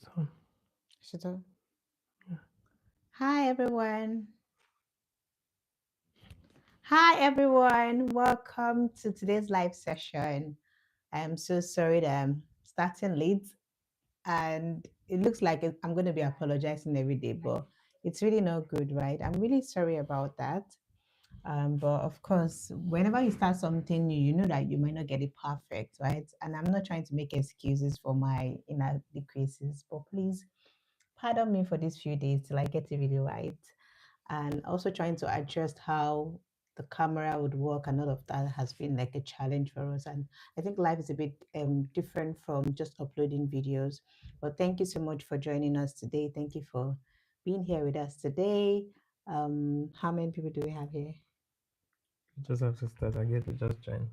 So, So, yeah. hi everyone. Hi everyone. Welcome to today's live session. I'm so sorry that I'm starting late and it looks like I'm going to be apologizing every day, but it's really not good, right? I'm really sorry about that. But of course, whenever you start something new, you know that you might not get it perfect, right? And I'm not trying to make excuses for my inadequacies, but please pardon me for these few days till I get it really right. And also trying to adjust how the camera would work and all of that has been like a challenge for us. And I think life is a bit different from just uploading videos. But thank you so much for joining us today. Thank you for being here with us today. How many people do we have here? You just have to start. I get to just join.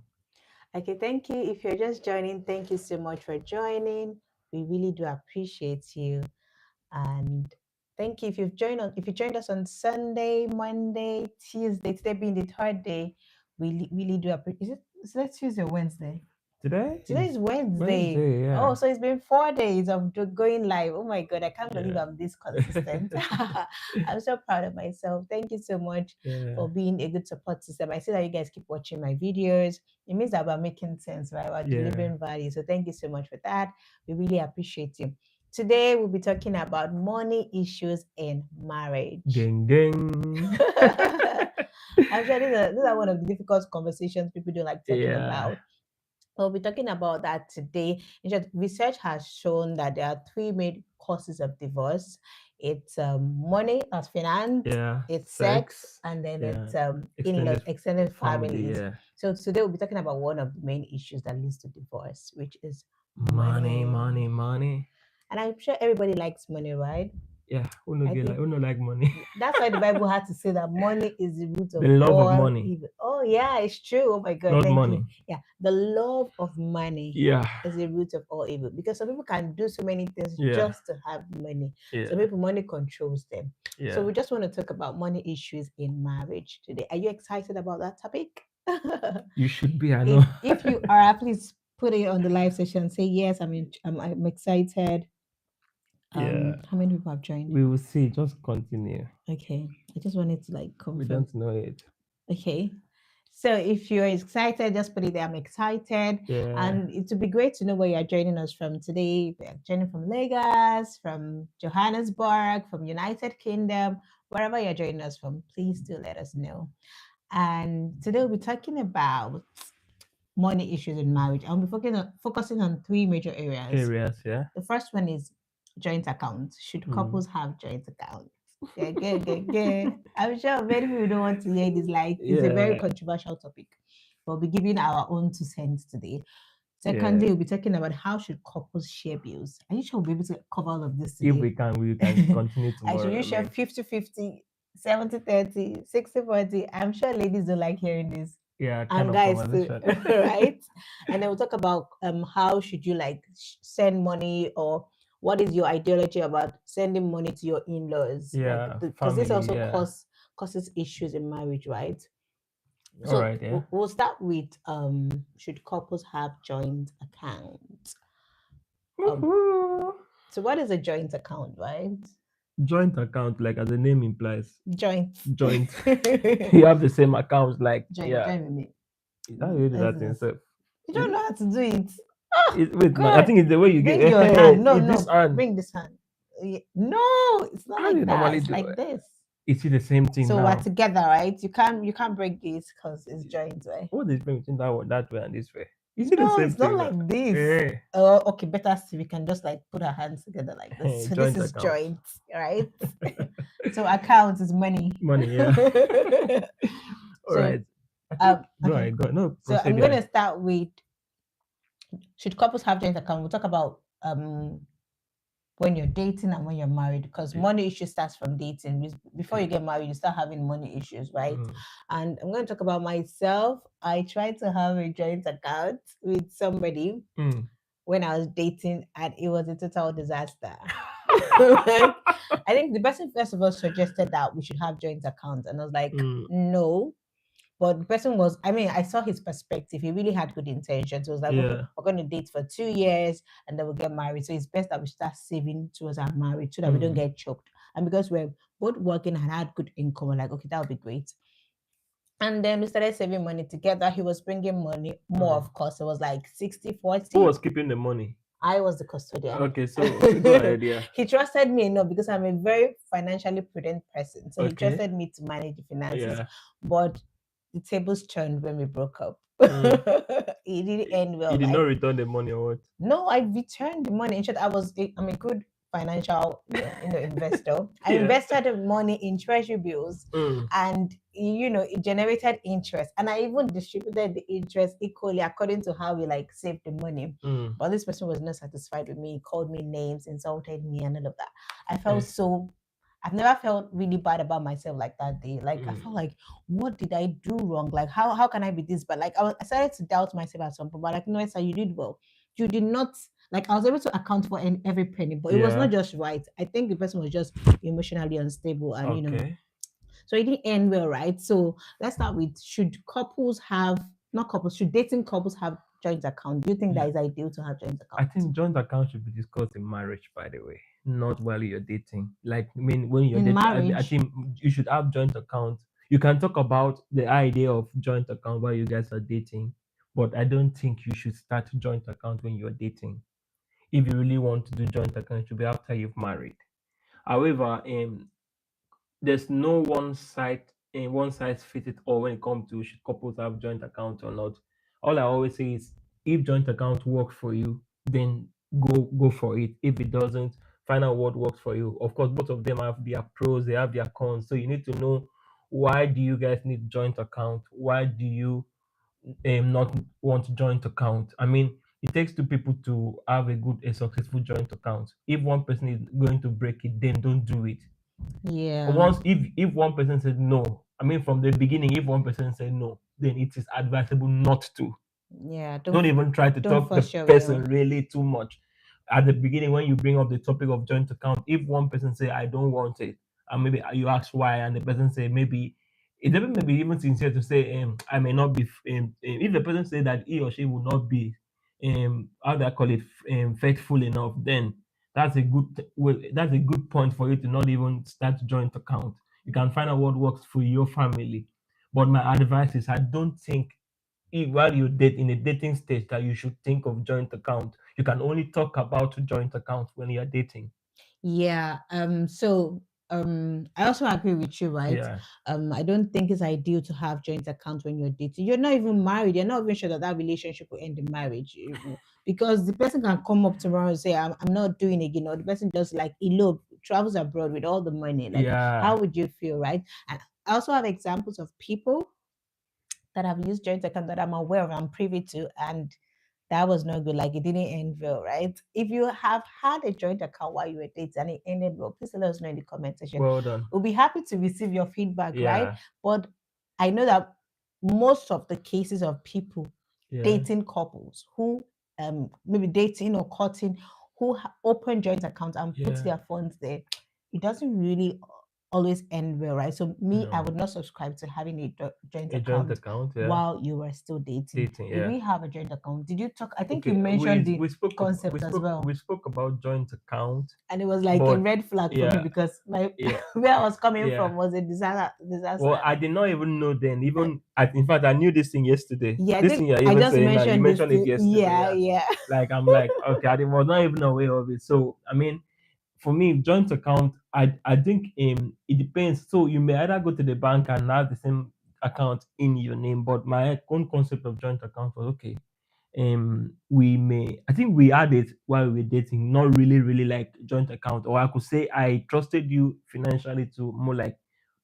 Okay, thank you. If you're just joining, thank you so much for joining. We really do appreciate you. And thank you if you joined us on Sunday, Monday, Tuesday, today being the third day. We really do appreciate. Is it Tuesday or Wednesday? Today Today is is Wednesday. Wednesday. Oh, Yeah. so it's been 4 days of going live. Oh my god, I can't believe Yeah. I'm this consistent. I'm so proud of myself. Thank you so much Yeah. for being a good support system. I see that you guys keep watching my videos. It means that we're making sense, right? We're Yeah. delivering value. So thank you so much for that. We really appreciate you. Today we'll be talking about money issues in marriage. Gang gang. I'm sure these are one of the difficult conversations people don't like talking Yeah. about. We'll be talking about that today. In short, research has shown that there are three main causes of divorce. It's money, as finance, Yeah. it's sex, Sex. and then Yeah. it's in-laws, Extended extended family. families. Yeah. So today we'll be talking about one of the main issues that leads to divorce, which is Money, money. money, money. And I'm sure everybody likes money, right? Yeah. Who no I get like think who no like money? that's why the Bible had to say that money is the root The of love of all money, evil. Oh, yeah, it's true. Oh my God, not thank you. money. Yeah, the love of money Yeah. is the root of all evil because some people can do so many things Yeah. just to have money. Some Yeah. people, money controls them. So, Yeah. we just want to talk about money issues in marriage today. Are you excited about that topic? You should be. I know. if you are, please put it on the live session. Say yes. I'm excited. Yeah. How many people have joined? We will see. Just continue. Okay, I just wanted to like We confirm. don't know it. Okay. So if you're excited, just put it there. I'm excited. Yeah. And it would be great to know where you're joining us from today. If you're joining from Lagos, from Johannesburg, from United Kingdom, wherever you're joining us from, please do let us know. And today we'll be talking about money issues in marriage. I'll be focusing on three major areas. Areas. Yeah. The first one is joint accounts. Should Mm. couples have joint accounts? Yeah, good, good, good. I'm sure many people don't want to hear this. Like, it's a very Yeah. controversial topic. We'll be giving our own 2 cents today. Yeah. Secondly, we'll be talking about how should couples share bills. Are you sure we'll be able to cover all of this If today? we can continue I should tomorrow. you I share mean, 50-50, 70-30, 60-40? I'm sure ladies don't like hearing this. yeah, kind And of guys too, conversation. right? And then we'll talk about how should you like send money, or what is your ideology about sending money to your in-laws, like Yeah. because this Family. also Yeah. causes issues in marriage, right? All So right. Yeah. we'll start with should couples have joint accounts? um Woohoo. so what is a joint account, right? Joint account, like as the name implies, Joint. joint. join You have the same accounts. Like, yeah. join with me. How you do Let's that do in this. itself? You Is don't it? know how to do it. Oh Wait, now I God. think it's the way you get. Bring your hand. No, Is this no, hand? bring this hand. No, it's not How do you like that. normally It's do like it? this. Is it the same thing So we're now? together, right? You can't break this because it's joined, right? What is the difference between that way and this way? Is it the No, same it's not thing now? like this. Eh, Oh, okay, better still, we can just like put our hands together like this. So this joint is account. joint, right? So account is money. Money, yeah. All so right. I think go okay. ahead, go ahead. No, So proceed. I'm Yeah. gonna start with should couples have joint account? We'll talk about when you're dating and when you're married, because money issue starts from dating. Before you get married, you start having money issues, right? Mm, And I'm going to talk about myself. I tried to have a joint account with somebody mm. when I was dating, and it was a total disaster. Like, I think the person first of all suggested that we should have joint accounts, and I was like, Mm. no, But the person was, I mean, I saw his perspective. He really had good intentions. It was like, okay, Yeah. we're going to date for 2 years and then we'll get married. So it's best that we start saving towards our marriage so that we don't Mm. get choked. And because we're both working and had good income, we're like, okay, that would be great. And then we started saving money together. He was bringing money more, of course. It was like 60 Who 40. was keeping the money? I was the custodian. Okay, so okay, go ahead. Yeah. He trusted me enough because I'm a very financially prudent person. So he Okay. trusted me to manage the finances. Yeah. But the tables turned when we broke up. Mm. It didn't end well. You did not Like, return the money or what? no, I returned the money. In short, I'm a good financial investor. I Yeah. invested the money in treasury bills, Mm. and it generated interest, and I even distributed the interest equally according to how we like saved the money. Mm. But this person was not satisfied with me. He called me names, insulted me, and all of that. I Eh. felt so. I've never felt really bad about myself like that day. Like, I felt like, what did I do wrong? Like, how can I be this? But like, I started to doubt myself at some point. But like, no, Esther, you did well. You did not, like, I was able to account for every penny, but it was not Yeah. just right. I think the person was just emotionally unstable, and Okay. so it didn't end well, right? So let's start with, should couples have, not couples, should dating couples have joint account? Do you think that Yeah. is ideal to have joint I account? think joint account should be discussed in marriage, by the way, not while you're dating. Like, I mean, when you're In dating, I marriage? think you should have joint account. You can talk about the idea of joint account while you guys are dating, but I don't think you should start joint account when you're dating. If you really want to do joint account, it should be after you've married. However, there's no one size fits it all when it comes to should couples have joint accounts or not. All I always say is if joint account works for you, then go for it. If it doesn't, find out what works for you. Of course, both of them have their pros, they have their cons. So you need to know, why do you guys need joint account? Why do you not want joint account? I mean, it takes two people to have a successful joint account. If one person is going to break it, then don't do it. Yeah. Once, if one person said no, I mean from the beginning, if one person said no, then it is advisable not to. Yeah. Don't even try to Don't talk the force your person will. really too much. At the beginning, when you bring up the topic of joint account, if one person say I don't want it, and maybe you ask why, and the person say maybe it even maybe even sincere to say I may not be if the person say that he or she will not be how do I call it faithful enough, then that's a good point for you to not even start joint account. You can find out what works for your family. But my advice is, I don't think while you date in a dating stage that you should think of joint account. You can only talk about joint account when you're dating. Yeah. So I also agree with you, right? Yeah. I don't think it's ideal to have joint accounts when you're dating. You're not even married. You're not even sure that that relationship will end in marriage, because the person can come up tomorrow and say, I'm not doing it again, or the person just like elope, travels abroad with all the money. Like, how Yeah. would you feel, right? And I also have examples of people that have used joint account that I'm aware of, I'm privy to, and that was not good. Like, it didn't end well, right? If you have had a joint account while you were dating and it ended well, please let us know in the comment section. Well done. We'll be happy to receive your feedback, right? Yeah. But I know that most of the cases of people Yeah. dating couples who maybe dating or courting, who open joint accounts and put Yeah. their funds there, it doesn't really always end well, right? So me, I No. would not subscribe to having a joint A joint account account. Yeah. while you were still dating. Dating. Did Yeah. we have a joint account? Did you talk? I think you Okay. mentioned the We concept as spoke well, we spoke about joint account, and it was like a but red flag for me yeah, because my yeah, where I was coming yeah. from was a Well, disaster. I did not even know then. In fact, I knew this thing yesterday. Yeah, I This think thing you're I even just saying now, you mentioned this. mentioned it yesterday. Yeah, Yeah. yeah. Like I'm like, okay, I was not even aware of it. So I mean, for me, joint account, I think it depends. So you may either go to the bank and have the same account in your name, but my own concept of joint account was okay. We may, I think we had it while we were dating, not really like joint account, or I could say I trusted you financially to more like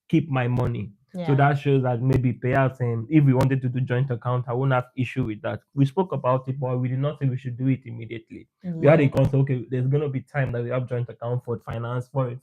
keep my money. So Yeah. that shows that maybe perhaps if we wanted to do joint account, I won't have issue with that. We spoke about it, but we did not say we should do it immediately. We had a Yeah. concept, okay, there's gonna be time that we have joint account for finance, for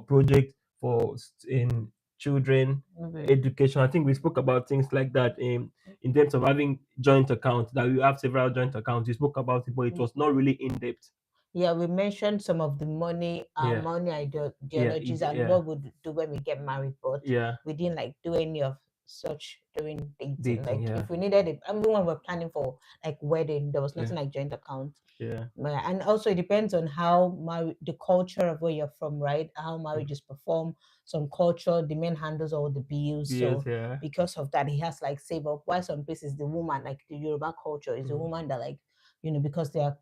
project, for in children, Okay. education. I think we spoke about things like that in terms of having joint accounts, that we have several joint accounts. We spoke about it, but it was not really in depth. Yeah, we mentioned some of the money, Yeah, money yeah, ideologies and yeah, what we'd do when we get married, but yeah. we didn't like do any of such during dating. Dating, Like yeah. if we needed it, I mean, when we're planning for like wedding, there was Yeah. nothing like joint account. Yeah. And also it depends on how the culture of where you're from, right? How Mm. marriages perform. Some culture, the man handles all the bills, Yes, so yeah. because of that, he has to like save up. While some places, the woman, like the Yoruba culture, is the Mm. woman that like, because they are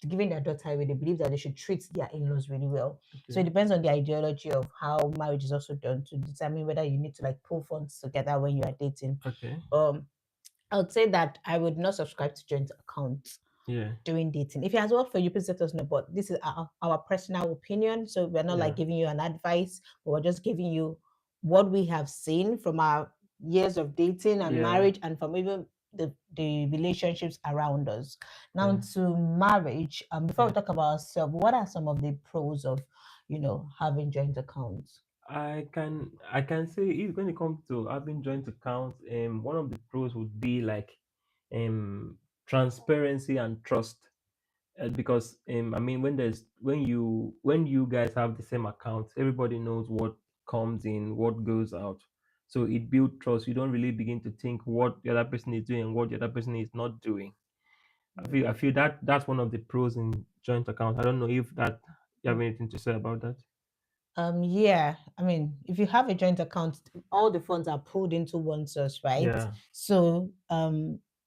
giving their daughter away, they believe that they should treat their in-laws really well. So it Okay. depends on the ideology of how marriage is also done to determine whether you need to like pull funds together when you are dating. Okay. um I would say that I would not subscribe to joint accounts Yeah. during dating. If it has worked for you, please let us know. But this is our personal opinion. So we're not like Yeah. giving you an advice, but we're just giving you what we have seen from our years of dating and Yeah. marriage and from even the relationships around us. Now Yeah. to marriage, before Yeah. we talk about ourselves, what are some of the pros of, having joint accounts? I can say if when it comes to having joint accounts, one of the pros would be like um transparency and trust. Because I mean when you guys have the same account, everybody knows what comes in, what goes out. So it builds trust. You don't really begin to think what the other person is doing and what the other person is not doing. I feel that that's one of the pros in joint account. I don't know if that you have anything to say about that. Yeah, I mean, if you have a joint account, all the funds are pulled into one source, right? Yeah. So,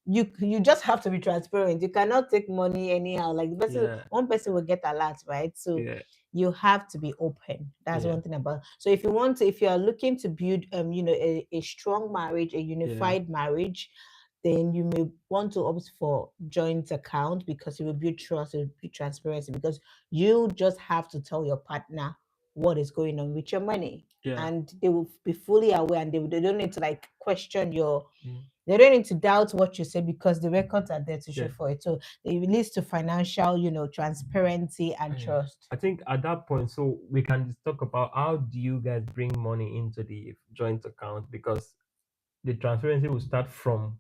you just have to be transparent. You cannot take money anyhow. Like Yeah. one person will get a lot, right? So Yeah. you have to be open. That's Yeah. one thing about. So if you are looking to build, a strong marriage, a Yeah. unified marriage, then you may want to opt for joint account because it will build trust, it will build transparency because you just have to tell your partner what is going on with your money, Yeah. and they will be fully aware, and they don't need to like question your, Mm. they don't need to doubt what you say because the records are there to show Yeah. for it. So it leads to financial, transparency and Yeah. trust. I think at that point, so we can just talk about how do you guys bring money into the joint account, because the transparency will start from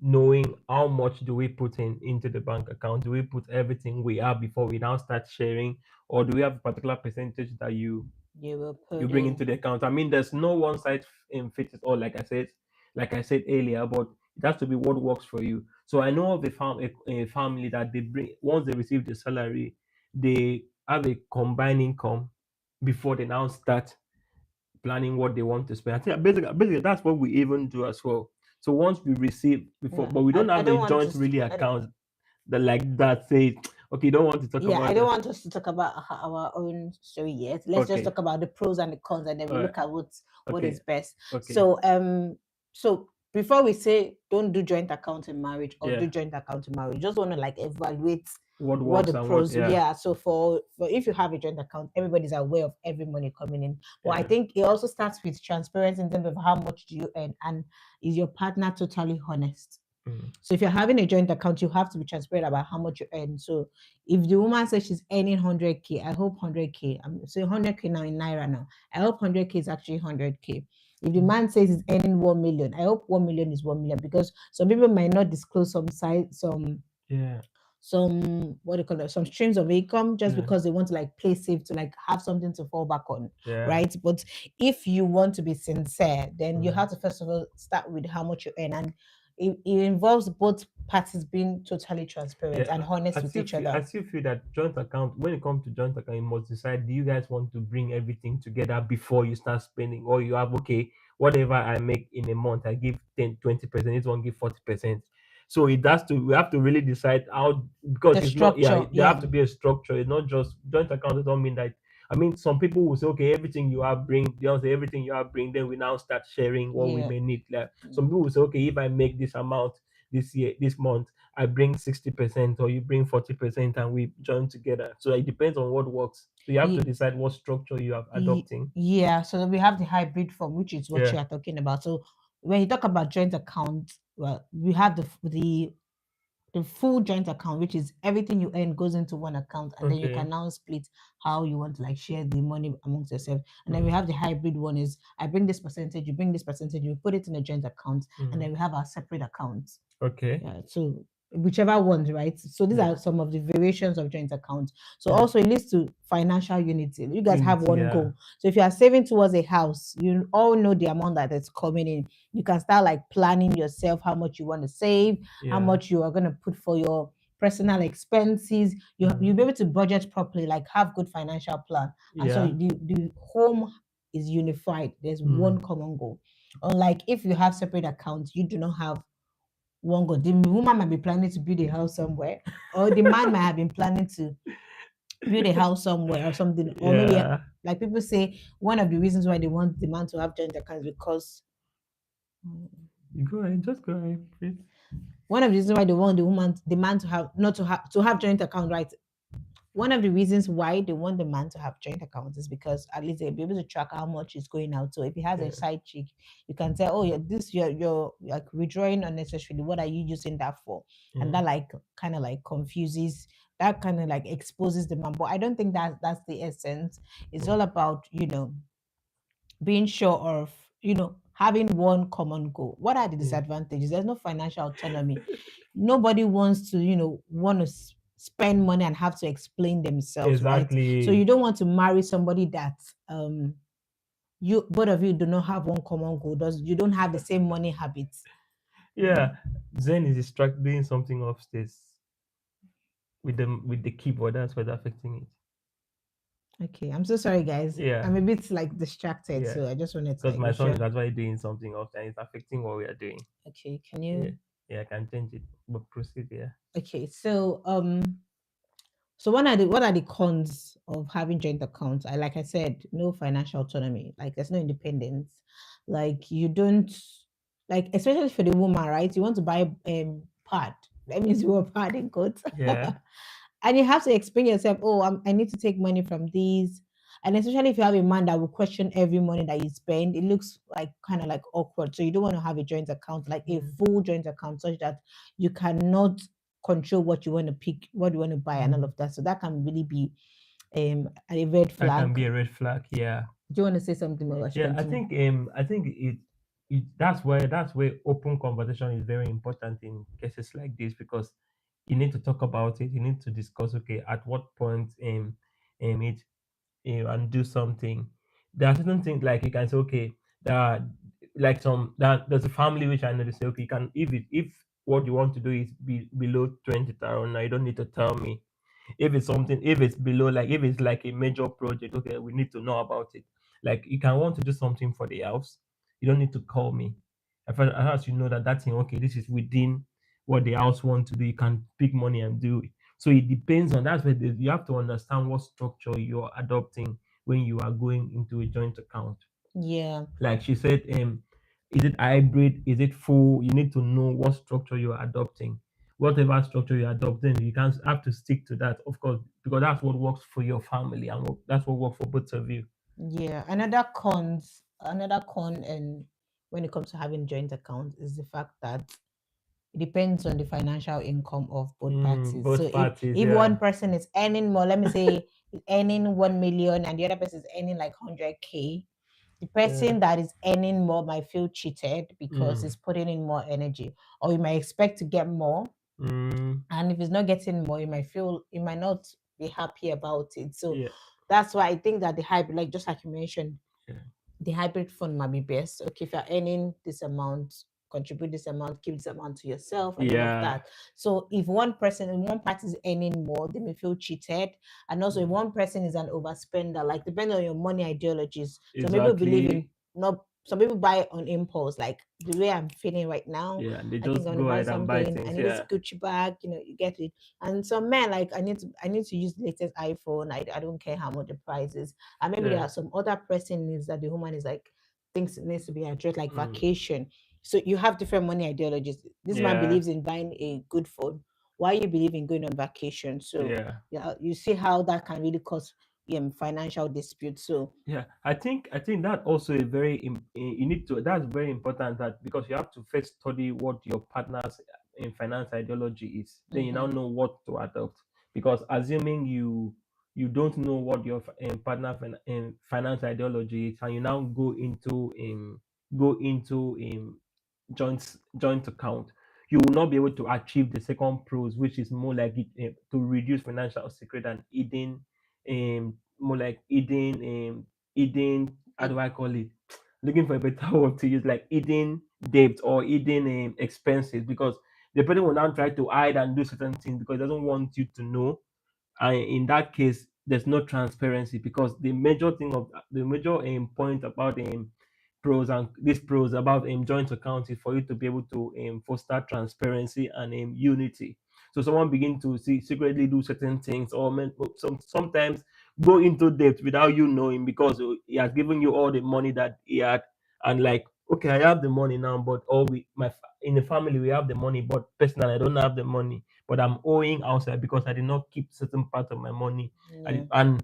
knowing how much do we put in into the bank account. Do we put everything we have before we now start sharing, or do we have a particular percentage that You will you put bring into in. the account? I mean, there's no one size fits it all, like I said earlier, but it has to be what works for you. So I know of a family that they bring, once they receive the salary, they have a combined income before they now start planning what they want to spend. I think basically that's what we even do as well. So once we receive before, No, but we don't I have a don't want to. joint really account that like that says, okay, you don't want to talk Yeah, I about don't that. want us to talk about our own story yet. Let's just Okay. talk about the pros and the cons, and then we Uh, look at what okay. is best. Okay. So before we say don't do joint account in marriage or do Yeah. joint account in marriage, just want to like evaluate What what works the and what? pros. Yeah. Yeah. So for if you have a joint account, everybody's aware of every money coming in. But I Yeah. think it also starts with transparency in terms of how much do you earn, and is your partner totally honest? Mm. So if you're having a joint account, you have to be transparent about how much you earn. So if the woman says she's earning 100K, I hope 100K. I'm saying 100K now in naira now. I hope 100K is actually 100K. If the Mm. man says he's earning 1 million, I hope 1 million is 1 million, because some people might not disclose Yeah. some what do you call it, some streams of income, just Yeah. because they want to like play safe, to like have something to fall back on, Yeah. right? But if you want to be sincere, then you Mm. have to first of all start with how much you earn, and it involves both parties being totally transparent Yeah, and I honest with still each feel I other. still feel that joint account, when it comes to joint account, you must decide, do you guys want to bring everything together before you start spending, or you have, okay, whatever I make in a month, I give 10, 20%, this one give 40%. So it has to we have to really decide how, because The it's not, yeah, structure, there have yeah, to be a structure. It's not just joint account. It don't mean that, I mean, some people will say, okay, everything you have bring, they don't say everything you have bring, then we now start sharing what we yeah. may need. Like some Mm. people will say, okay, if I make this amount this month, I bring 60% or you bring 40% and we join together. So it depends on what works. So you have to Ye- decide what structure you are adopting. Yeah, so we have the hybrid form, which is what Yeah. you are talking about. So when you talk about joint account, well, we have the full joint account, which is everything you earn goes into one account, and then you Okay. can now split how you want to like share the money amongst yourself. And then we Mm, have the hybrid one, is I bring this percentage, you bring this percentage, you put it in a joint account, and mm. then we have our separate accounts. Okay. Yeah. So whichever ones, right? So these Yeah. are some of the variations of joint accounts. So Yeah. also it leads to financial unity. You guys have Unity. one Yeah. goal. So if you are saving towards a house, you all know the amount that is coming in. You can start like planning yourself how much you want to save, how Yeah. much you are going to put for your personal expenses. You'll be Mhm. able to budget properly, like have good financial plan. And so Yeah. the home is unified. There's one Mm. common goal. Unlike if you have separate accounts, you do not have one goal. The woman might be planning to build a house somewhere, or the man might have been planning to build a house somewhere or something. Or maybe, Yeah. like people say, one of the reasons why they want the man to have joint accounts because You go ahead. Just go ahead, please. one of the reasons why they want the man to have not to have joint account, right? One of the reasons why they want the man to have joint accounts is because at least they'll be able to track how much is going out. So if he has a Yeah. side chick, you can tell, oh yeah, this you're like withdrawing unnecessarily. What are you using that for? And Yeah. that like kind of like confuses, that kind of like exposes the man. But I don't think that's the essence. It's Yeah. all about, being sure of, having one common goal. What are the Yeah. disadvantages? There's no financial autonomy. Nobody wants to, want to spend money and have to explain themselves, right? So you Exactly. don't want to marry somebody that you both of you do not have one common goal. Does you don't have the same money habits. Yeah. Zen is doing something upstairs with the keyboard. That's what's affecting it. Okay, I'm so sorry, guys. Yeah. I'm a bit like distracted, Yeah. so I just wanted to Because like my be son sure. is actually doing something else and it's affecting what we are doing. Okay, can Yeah. you? Yeah, I can change it. But proceed, yeah. Okay, so what are the cons of having joint accounts? Like I said, no financial autonomy. Like there's no independence. Like you don't, like especially for the woman, right? You want to buy pad. That means you are pad in quotes. Yeah. And you have to explain yourself, oh, I need to take money from these. And especially if you have a man that will question every money that you spend, it looks like kind of like awkward. So you don't want to have a joint account, like a Mm. full joint account, such that you cannot control what you want to pick, what you want to buy, and all Mm. of that. So that can really be a red That can flag. be a red flag. Yeah. Do you want to say something more? I should Yeah, continue. I think it that's where open conversation is very important in cases like this because you need to talk about it. You need to discuss. Okay, at what point it and do something. There are certain things like you can say okay that like some that there's a family which I know they say okay you can if what you want to do is below 20,000 now you don't need to tell me if it's something if it's below like if it's like a major project okay we need to know about it like you can want to do something for the house you don't need to call me as you know that thing okay this is within what the house want to do you can pick money and do it so it depends on that's where you have to understand what structure you're adopting when you are going into a joint account Yeah. like she said is it hybrid is it full you need to know what structure you're adopting whatever structure you're adopting you can have to stick to that of course because that's what works for your family and that's what works for both of you. Yeah. Another con, and when it comes to having joint accounts, is the fact that it depends on the financial income of both parties. So Both parties, if one yeah. person is earning more, let me say is earning 1 million and the other person is earning like 100K, the Yeah. person that is earning more might feel cheated because Mm. he's putting in more energy, or you might expect to get more, Mm. and if he's not getting more, you might not be happy about it. So Yeah. that's why I think that the hybrid, like just like you mentioned, Yeah. the hybrid fund might be best. Okay, if you're earning this amount, contribute this amount, keep this amount to yourself, and all of Yeah. that. So if one person and one party is earning more, they may feel cheated. And also, if Mm. one person is an overspender, like depending on your money ideologies, some people believe in Exactly. not. Some people buy on impulse, like the way I'm feeling right now. Yeah, and they I think just I'm gonna go buy ahead and buy something. I things. need this Yeah. Gucci bag. You get it. And some men like I need to use the latest iPhone. I don't care how much the price is, and maybe there Yeah. are some other pressing needs that the woman is like thinks it needs to be addressed, like Mm. vacation. So you have different money ideologies. This man Yeah. believes in buying a good phone. Why you believe in going on vacation? So Yeah. yeah, you see how that can really cause financial disputes. So Yeah, I think that also a very you need to that's very important that because you have to first study what your partner's in finance ideology is, then you now mhm. know what to adopt. Because assuming you don't know what your partner finance ideology is, and you now go into joint account, you will not be able to achieve the second pros, which is more like it, to reduce financial secret and hidden, more like hidden, how do I call it? Looking for a better word to use, like hidden debt or hidden expenses, because the person will now try to hide and do certain things because it doesn't want you to know. And in that case, there's no transparency, because the major point about pros and these pros about joint account is for you to be able to foster transparency and unity. So someone begin to see secretly do certain things, or sometimes go into debt without you knowing, because he has given you all the money that he had, and like, okay, I have the money now, but all we my fa- in the family we have the money, but personally I don't have the money, but I'm owing outside because I did not keep certain part of my money. Yeah. And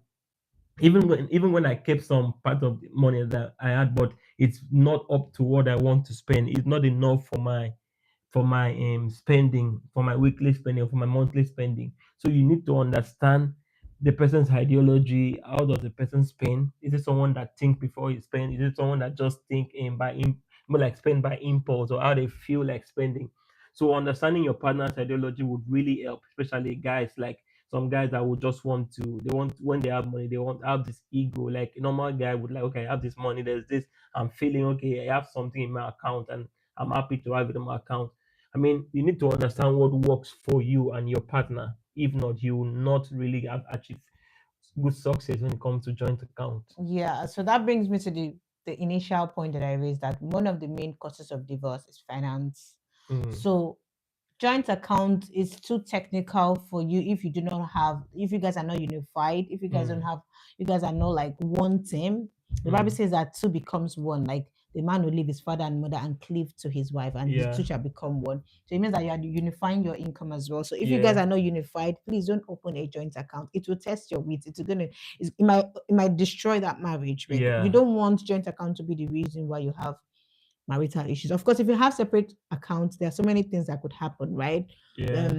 even when I kept some part of the money that I had, but it's not up to what I want to spend. It's not enough for my spending, for my weekly spending, for my monthly spending. So you need to understand the person's ideology. How does the person spend? Is it someone that think before you spend? Is it someone that just think more like spend by impulse, or how they feel like spending? So understanding your partner's ideology would really help, especially guys, like some guys that would just want to, they want, when they have money, they want to have this ego. Like a normal guy would like, okay, I have this money, there's this, I'm feeling okay, I have something in my account and I'm happy to have it in my account. I mean, you need to understand what works for you and your partner. If not, you will not really have achieved good success when it comes to joint account. Yeah, so that brings me to the initial point that I raised, that one of the main causes of divorce is finance. Mm, So joint account is too technical for you if you do not have, if you guys are not unified, if you guys don't mm, have, you guys are not like one team. The Bible mm. says that two becomes one, like the man will leave his father and mother and cleave to his wife, and the two Yeah, shall become one. So it means that you are unifying your income as well. So if you guys yeah, are not unified, please don't open a joint account. It will test your wits. It might destroy that marriage. Really, you yeah, don't want joint account to be the reason why you have marital issues. Of course, if you have separate accounts, there are so many things that could happen, right? yeah.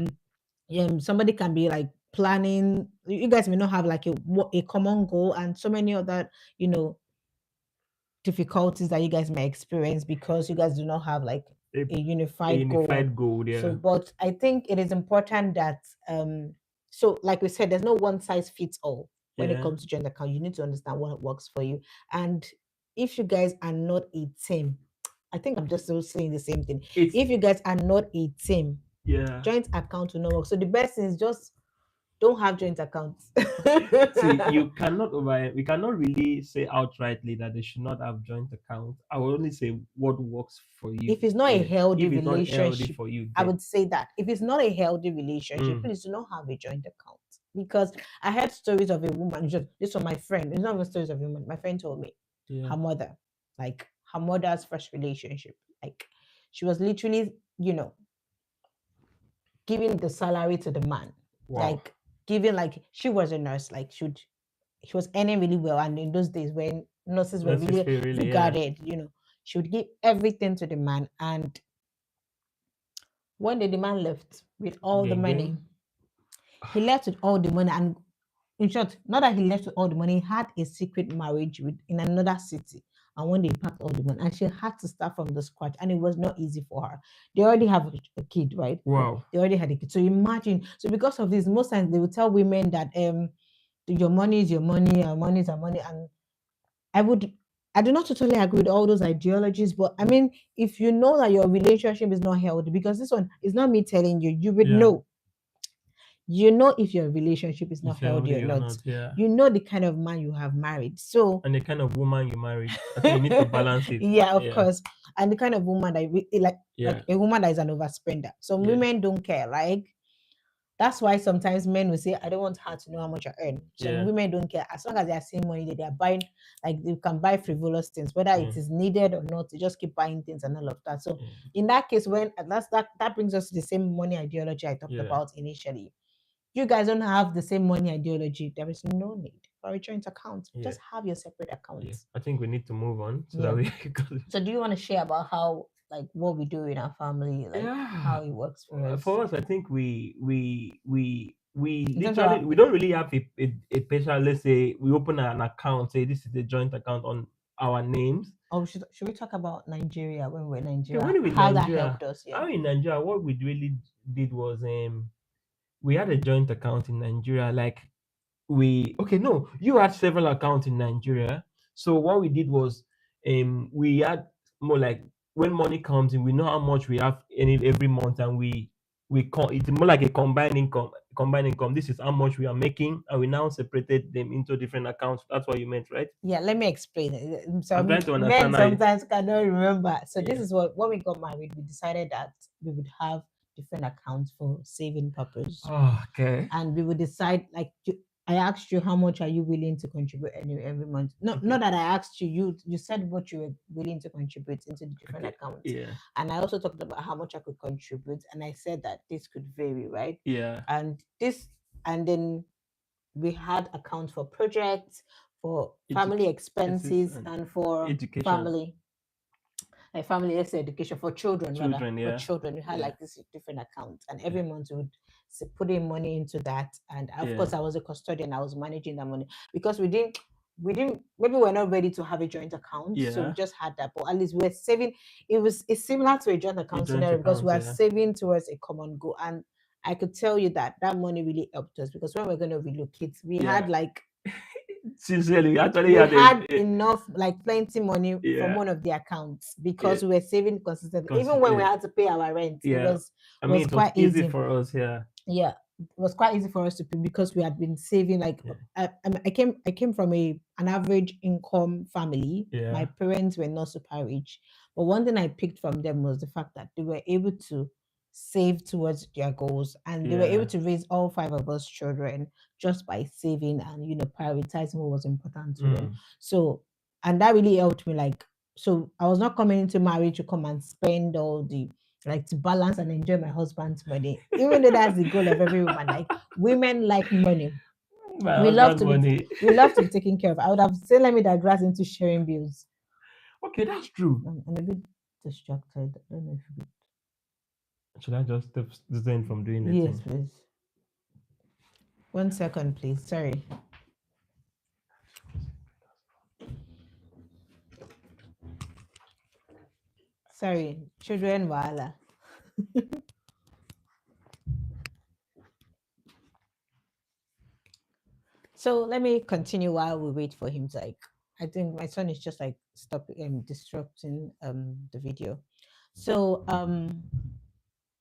Um, somebody can be like planning. You guys may not have like a common goal, and so many other, you know, difficulties that you guys may experience because you guys do not have like A, a a unified goal. unified goal, So, yeah. but I think it is important that so like we said, there's no one size fits all when it Yeah. comes to joint account. You need to understand what works for you. And if you guys are not a team, I think I'm just still saying the same thing. It's If you guys are not a team, yeah. joint account will not work. So the best thing is just don't have joint accounts. See, we cannot really say outrightly that they should not have joint accounts. I will only say what works for you. If it's not a Yeah. healthy If it's not healthy relationship, for you, I then would say that if it's not a healthy relationship, mm, please do not have a joint account. Because I heard stories of a woman, just this was my friend. It's not even stories of a woman. My friend told me yeah. her mother, like her mother's first relationship, like she was literally, giving the salary to the man, Wow. like giving, like she was a nurse, like she was earning really well, and in those days when nurses were That's just really really, yeah. regarded, she would give everything to the man. And one day the man left with all the Gang money. gang. He left with all the money, and in short, not that he left with all the money, he had a secret marriage in another city. And when they packed all the money, and she had to start from the scratch, and it was not easy for her. They already have a kid, right? Wow. They already had a kid. So imagine. So because of this, most times they will tell women that your money is your money, our money is our money. And I would I do not totally agree with all those ideologies, but I mean, if you know that your relationship is not healthy, because this one is not me telling you, you would Yeah. know. You know if your relationship is not If healthy or healthy or not. not, yeah. You know the kind of man you have married. So And the kind of woman you married. I think you need to balance it. yeah, of Yeah. course. And the kind of woman that like Yeah. a woman that is an overspender. Some Yeah. women don't care, like that's why sometimes men will say, I don't want her to know how much I earn. Some Yeah. women don't care. As long as they are seeing money, they are buying, like they can buy frivolous things, whether it Yeah. is needed or not. They just keep buying things and all of that. So Yeah. in that case, when that brings us to the same money ideology I talked Yeah. about initially. You guys don't have the same money ideology. There is no need for a joint account. Yeah. Just have your separate Yeah. accounts. I think we need to move on so that Yeah. we because So do you want to share about how, like, what we do in our family, like yeah. how it works for us For us, I think we in terms of literally we don't really have a special. Let's say we open an account, say this is a joint account on our names. Oh, should we talk about Nigeria when we're in Okay, Nigeria? when we in How that Nigeria, helped us? Yeah. how in Nigeria, what we really did was we had a joint account in Nigeria. Like we okay, no, you had several accounts in Nigeria. So what we did was we had more like when money comes in, we know how much we have in it every month, and it's more like a combined income. Combined income. This is how much we are making, and we now separated them into different accounts. That's what you meant, right? Yeah, let me explain it. I'm trying Some to men understand how it. sometimes cannot remember. So this Yeah. is what when we got married, we decided that we would have different accounts for saving purpose, Oh, okay. and we would decide like I asked you how much are you willing to contribute every month. No, Okay. not that I asked you. You said what you were willing to contribute into the different Okay. accounts, Yeah. and I also talked about how much I could contribute, and I said that this could vary, right? Yeah. And this, and then we had accounts for projects, for family expenses, Assistant. and for Education. family, like family let's say education for children rather. Children. For Yeah. children, we had Yeah. like this different accounts, and every month we would put in money into that. And of Yeah. course, I was a custodian. I was managing that money because we didn't maybe we're not ready to have a joint account, so we Yeah. just had that. But at least we're saving. It's similar to a joint A account joint scenario because account. we are Yeah. saving towards a common goal. And I could tell you that that money really helped us because when we're going to relocate, we Yeah. had like Sincerely, we actually we had had a enough, like plenty money from yeah. one of the accounts Yeah. because we were saving consistently. Even when we Yeah. had to pay our rent, it Yeah. I mean, was it was quite easy easy. for us. Yeah. Yeah, it was quite easy for us to pay because we had been saving. Like Yeah. I came from an average income family. My Yeah. parents were not super rich, but one thing I picked from them was the fact that they were able to save towards their goals, and they were able Yeah. to raise all five of us children just by saving and prioritizing what was important to them. Mm. So, and that really helped me. Like, so I was not coming into marriage to come and spend all the, like, to balance and enjoy my husband's money, even though that's the goal of every woman. Like, women like money. My We love husband to be money. we love to be taken care of. I would have said let me digress into sharing bills. Okay, that's true. I'm a bit distracted. I don't know if you Should I just stop Zen from doing the yes, thing? please. 1 second, please. Sorry. Sorry. Children wala. So let me continue while we wait for him to like. I think my son is just like stop disrupting the video. So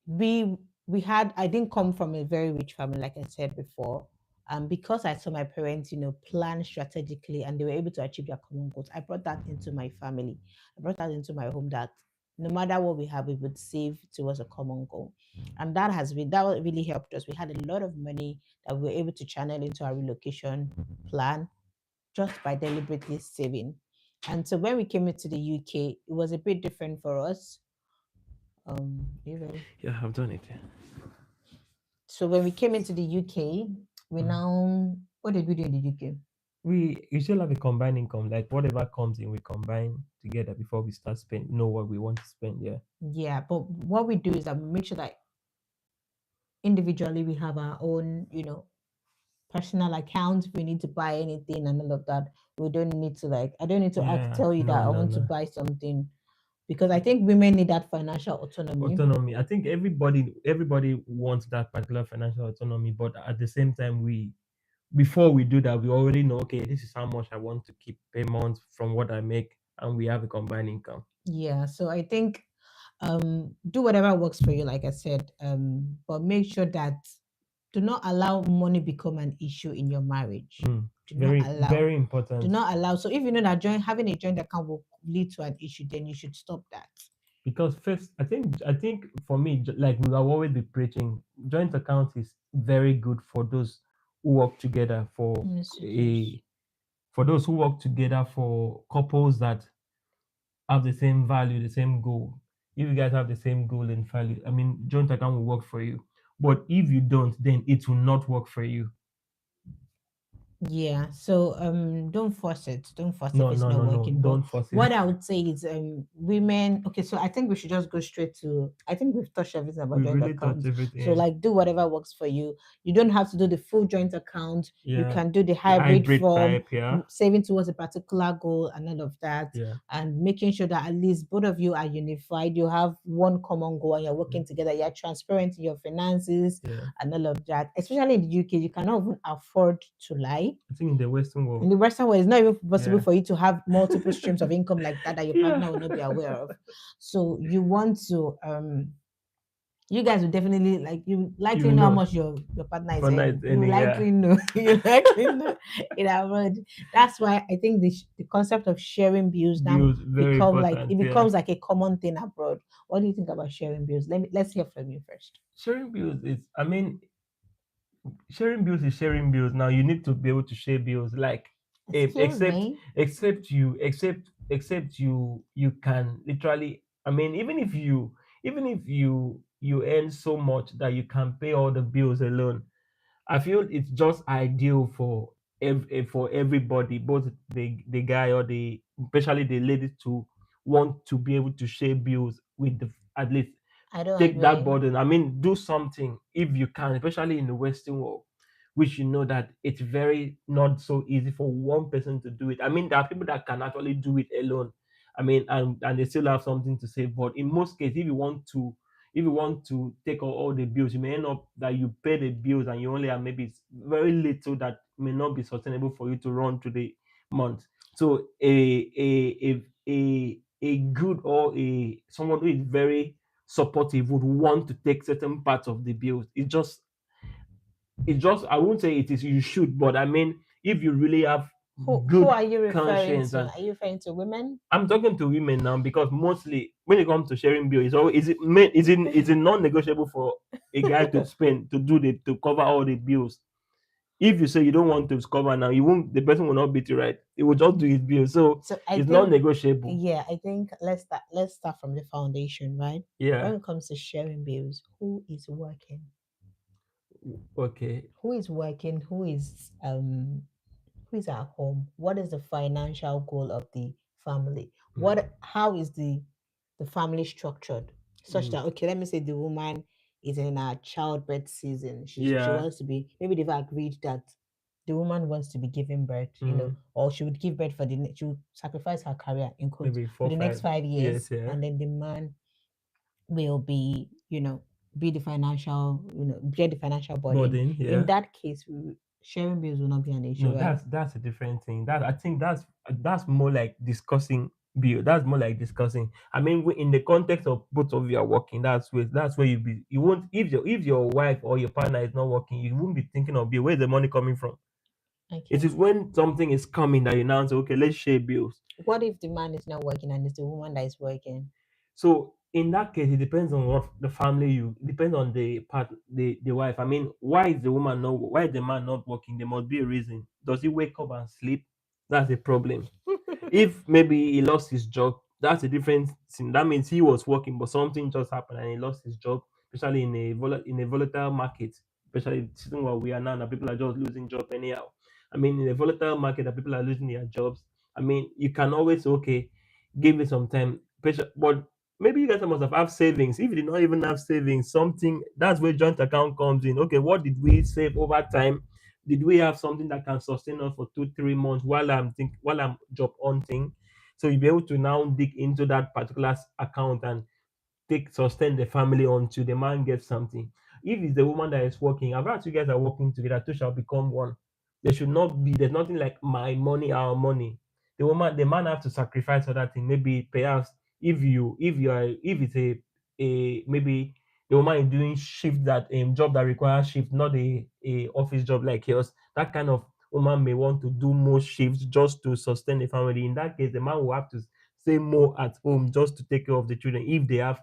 we we had I didn't come from a very rich family, like I said before. Because I saw my parents, plan strategically and they were able to achieve their common goals, I brought that into my family. I brought that into my home that no matter what we have, we would save towards a common goal. And that really helped us. We had a lot of money that we were able to channel into our relocation plan just by deliberately saving. And so when we came into the UK, it was a bit different for us. You ready? Yeah, I've done it. Yeah. So when we came into the UK, we Mm. now what did we do in the UK? We still have a combined income. Like whatever comes in, we combine together before we start spend. Know what we want to spend. Yeah. Yeah, but what we do is that we make sure that individually we have our own, personal account. If we need to buy anything and all of that, we don't need to like. I don't need to Yeah. tell you that No. I No. want to No. buy something because I think women need that financial autonomy. Autonomy. I think everybody wants that particular financial autonomy, but at the same time, we before we do that, we already know. Okay, this is how much I want to keep per month from what I make, and we have a combined income. Yeah, so I think do whatever works for you, like I said, but make sure that do not allow money become an issue in your marriage. Mm. Do not Very allow very do important. not allow. So if you know that having a joint account will lead to an issue, then you should stop that. Because first, I think for me, like we have always be preaching, joint account is very good for those who work together Yes, it is. a for those who work together for couples that have the same value, the same goal. If you guys have the same goal and value, I mean, joint account will work for you. But if you don't, then it will not work for you. Yeah, so don't force it. Don't force if No, it's no, not no, no. working. But Don't force it. what I would say is women, okay, so I think we should just go straight to, I think we've touched everything about We joint really touch accounts. So everything. like do whatever works for you. You don't have to do the full joint account. You Yeah. can do the The hybrid hybrid form, type, yeah. saving towards a particular goal and all of that, Yeah. and making sure that at least both of you are unified. You have one common goal and you're Mm. working together. You're transparent in your finances Yeah. and all of that. Especially in the UK, you cannot even afford to lie. I think in the Western In world. the Western world, it's not even possible Yeah. for you to have multiple streams of income like that your Yeah. partner will not be aware of. So you want to you guys will definitely like you likely You know how know. much your partner is For night earning. You ending, yeah. likely know. You likely know in abroad. That's why I think the concept of sharing bills now Bills very important. it Yeah. becomes like a common thing abroad. What do you think about sharing bills? Let's hear from you first. Sharing bills is, I mean, sharing bills is sharing bills. Now you need to be able to share bills. Like, Excuse except me. you can literally. I mean, even if you earn so much that you can pay all the bills alone, I feel it's just ideal for everybody, both the guy or the especially the ladies, to want to be able to share bills with the, at least I don't take that agree. burden. I mean, do something if you can, especially in the Western world, which you know that it's very not so easy for one person to do it. I mean, there are people that can actually do it alone. I mean, and they still have something to say. But in most cases, if you want to take all the bills, you may end up that you pay the bills and you only have maybe very little that may not be sustainable for you to run through the month. So a good or a someone who is very supportive would want to take certain parts of the bills. It's just I won't say it is you should, but I mean if you really have Who good are you referring conscience. to? And Are you referring to women? I'm talking to women now because mostly when it comes to sharing bill, it's always is it non-negotiable for a guy to spend to cover all the bills. If you say you don't want to cover now, you won't the person will not beat you, right? He will just do his bill. So So I it's think, non-negotiable. yeah, I think let's start from the foundation, right? Yeah. When it comes to sharing bills, who is working? Okay. Who is working? Who is at home? What is the financial goal of the family? Mm. How is the family structured? Such Mm. that, okay, let me say the woman is in a childbirth season. She Yeah. wants to be, maybe they've agreed that the woman wants to be giving birth, Mm. or she would give birth she would sacrifice her career in quotes Maybe for four, the next five 5 years, years. Yeah. and then the man will be the financial, bear the financial burden. Burden. In Yeah. that case, sharing bills will not be an issue, No, right? that's a different thing. That I think that's more like discussing bill. That's more like discussing. I mean, in the context of both of you are working, that's where you won't if your wife or your partner is not working, you won't be thinking of bill. Where's the money coming from? It Okay. is when something is coming that you now say, okay, let's share bills. What if the man is not working and it's the woman that is working? So in that case, it depends on what the family you it depends on the part the wife. I mean, why is the man not working? There must be a reason. Does he wake up and sleep? That's a problem. If maybe he lost his job, that's a different thing. That means he was working, but something just happened and he lost his job, especially in a volatile market, especially sitting where we are now, that people are just losing job anyhow. I mean, in a volatile market that people are losing their jobs. I mean, you can always say, okay, give me some time, but maybe you guys must have savings. If you did not even have savings, something that's where joint account comes in. Okay, what did we save over time? Did we have something that can sustain us for 2 3 months while I'm job hunting? So you'll be able to now dig into that particular account and take sustain the family until the man gets something. If it's the woman that is working, as long as you guys are working together, two shall become one. There should not be there's nothing like my money, our money. The man have to sacrifice other thing. Maybe perhaps if it's a maybe the woman is doing shift that job that requires shift, not a office job like yours. That kind of woman may want to do more shifts just to sustain the family. In that case, the man will have to stay more at home just to take care of the children if they have